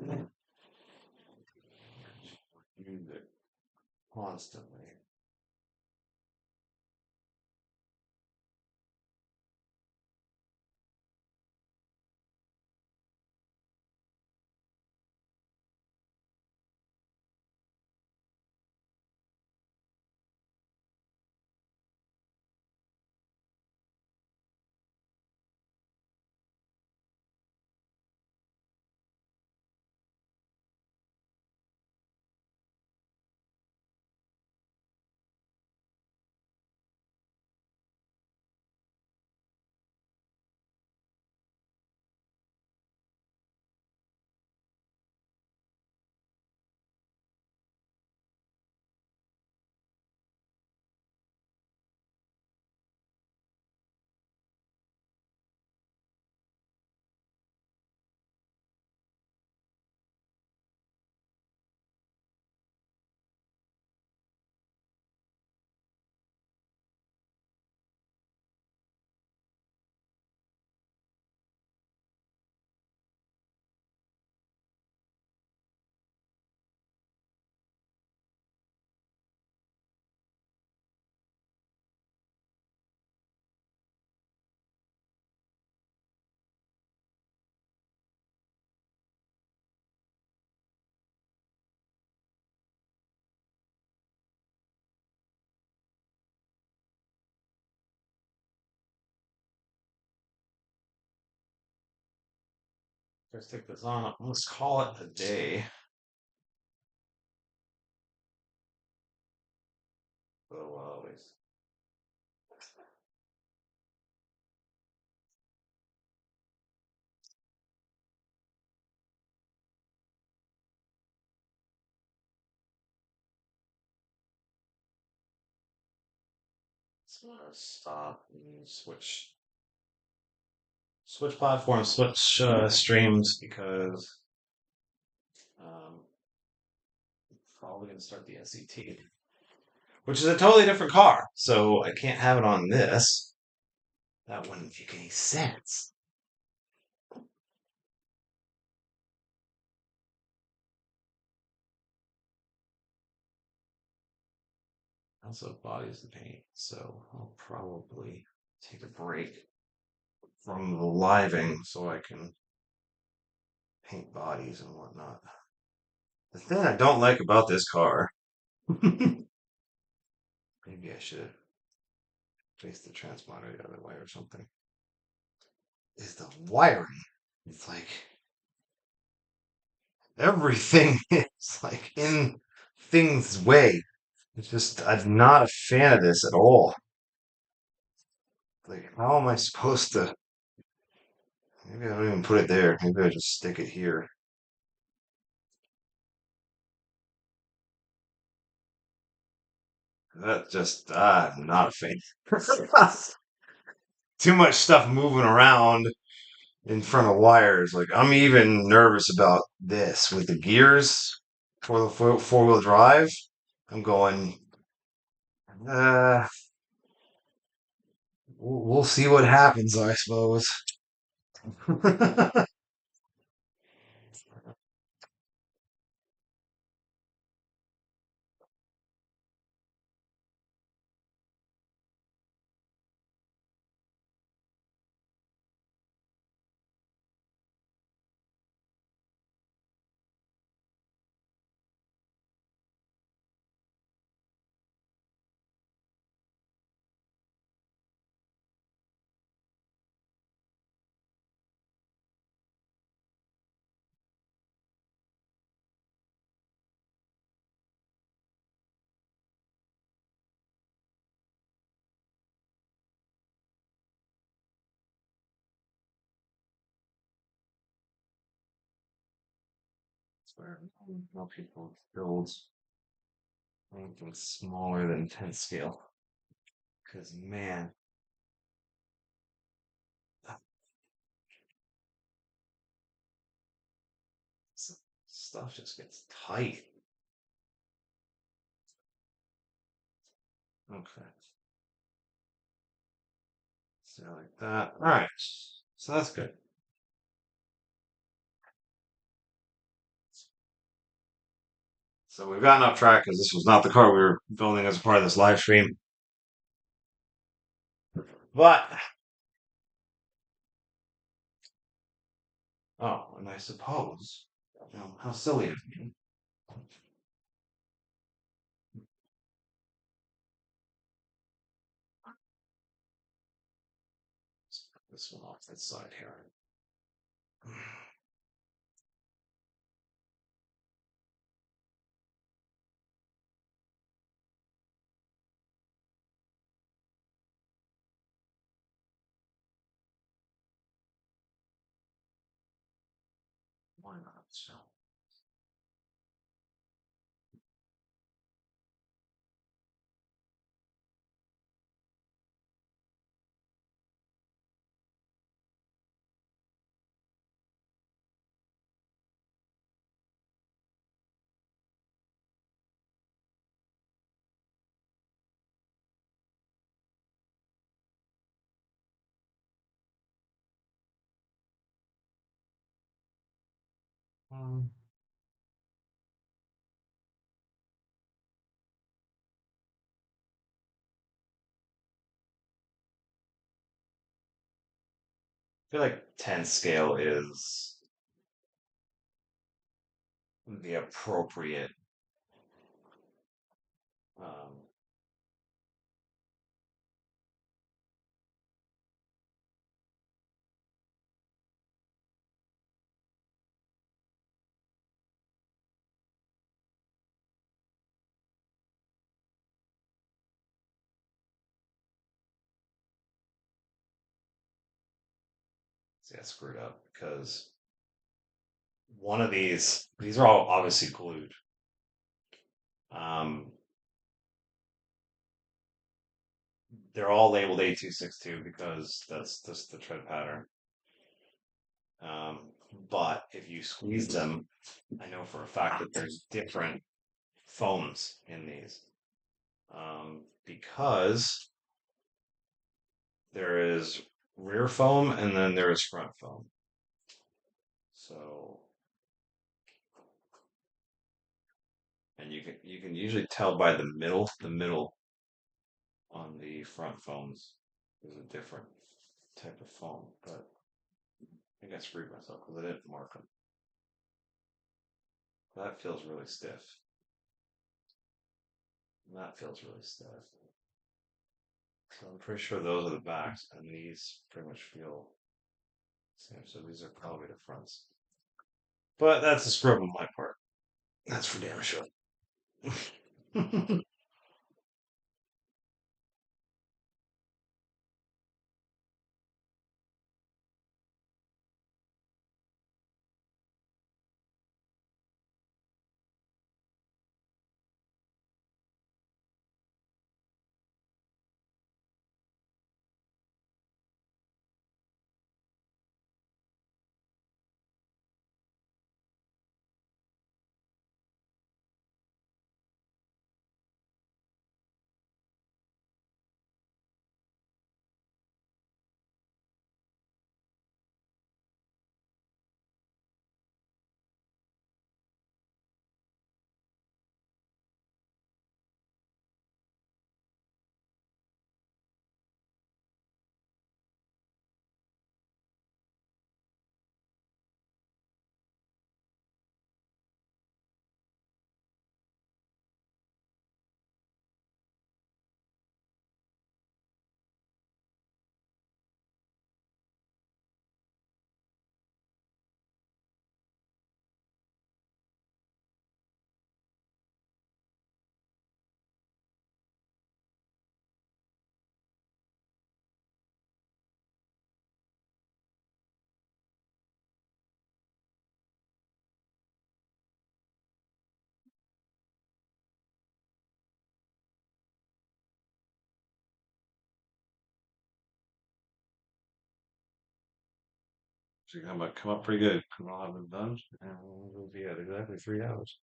Speaker 2: Use it constantly. Let's take this on. Let's call it a day. For a while, at least. So let's stop and switch platforms, switch streams because um, probably gonna start the SET, which is a totally different car. So I can't have it on this. That wouldn't make any sense. Also, body's the paint, so I'll probably take a break from the living so I can paint bodies and whatnot. The thing I don't like about this car, maybe I should face the transponder the other way or something, is the wiring. It's like everything is like in things way. It's just I'm not a fan of this at all. Like, how am I supposed to? Maybe I don't even put it there. Maybe I just stick it here. That just I'm not a fan. Too much stuff moving around in front of wires. Like I'm even nervous about this with the gears for the four-wheel drive. I'm going. Uh, we'll see what happens, I suppose. Where more people build anything smaller than 10 scale. Because man, that stuff just gets tight. Okay, so like that. All right, so that's good. So we've gotten off track because this was not the car we were building as a part of this live stream. But oh, and I suppose, how silly of me. Let's put this one off that side here. Why not? So I feel like 10 scale is the appropriate um, see, I screwed up because one of these are all obviously glued. Um, they're all labeled A262 because that's just the tread pattern. Um, but if you squeeze them, I know for a fact that there's different foams in these. Because there is rear foam and then there is front foam. So, and you can usually tell by the middle on the front foams is a different type of foam. But I think I screwed myself because I didn't mark them. That feels really stiff. That feels really stiff. So I'm pretty sure those are the backs, and these pretty much feel the same. So these are probably the fronts. But that's a scrub on my part. That's for damn sure. So you're gonna come up pretty good. I'll have it done, and we'll be at exactly 3 hours.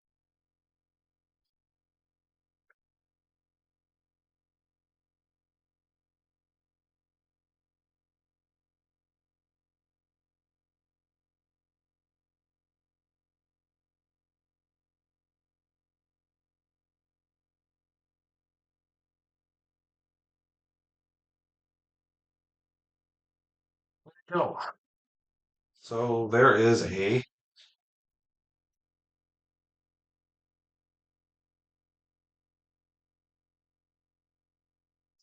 Speaker 2: Go. So there is a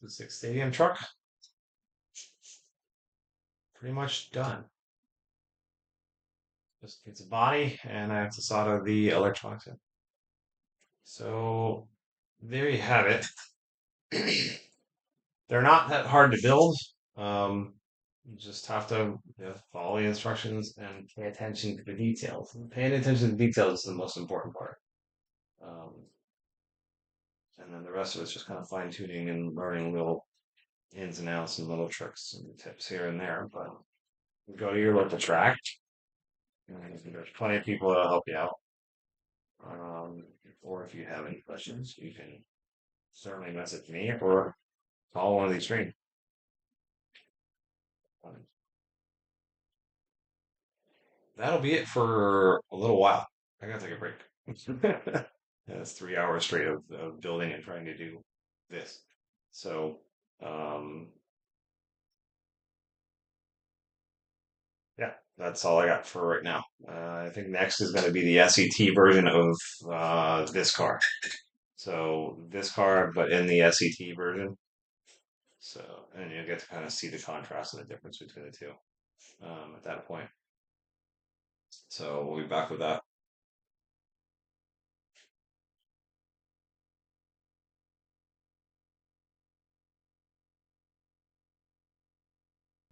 Speaker 2: 6 stadium truck, pretty much done. Just needs a body, and I have to solder the electronics in. So there you have it. They're not that hard to build. You just have to, follow the instructions and pay attention to the details. Paying attention to the details is the most important part. Um, and then the rest of it's just kind of fine tuning and learning little ins and outs and little tricks and tips here and there. But you go to your local track, and there's plenty of people that'll help you out. Or if you have any questions, you can certainly message me or call one of these streams. That'll be it for a little while. I gotta take a break. That's 3 hours straight of building and trying to do this. So, um, yeah, that's all I got for right now. I think next is going to be the SET version of this car. So this car, but in the SET version. So, and you get to kind of see the contrast and the difference between the two at that point. So we'll be back with that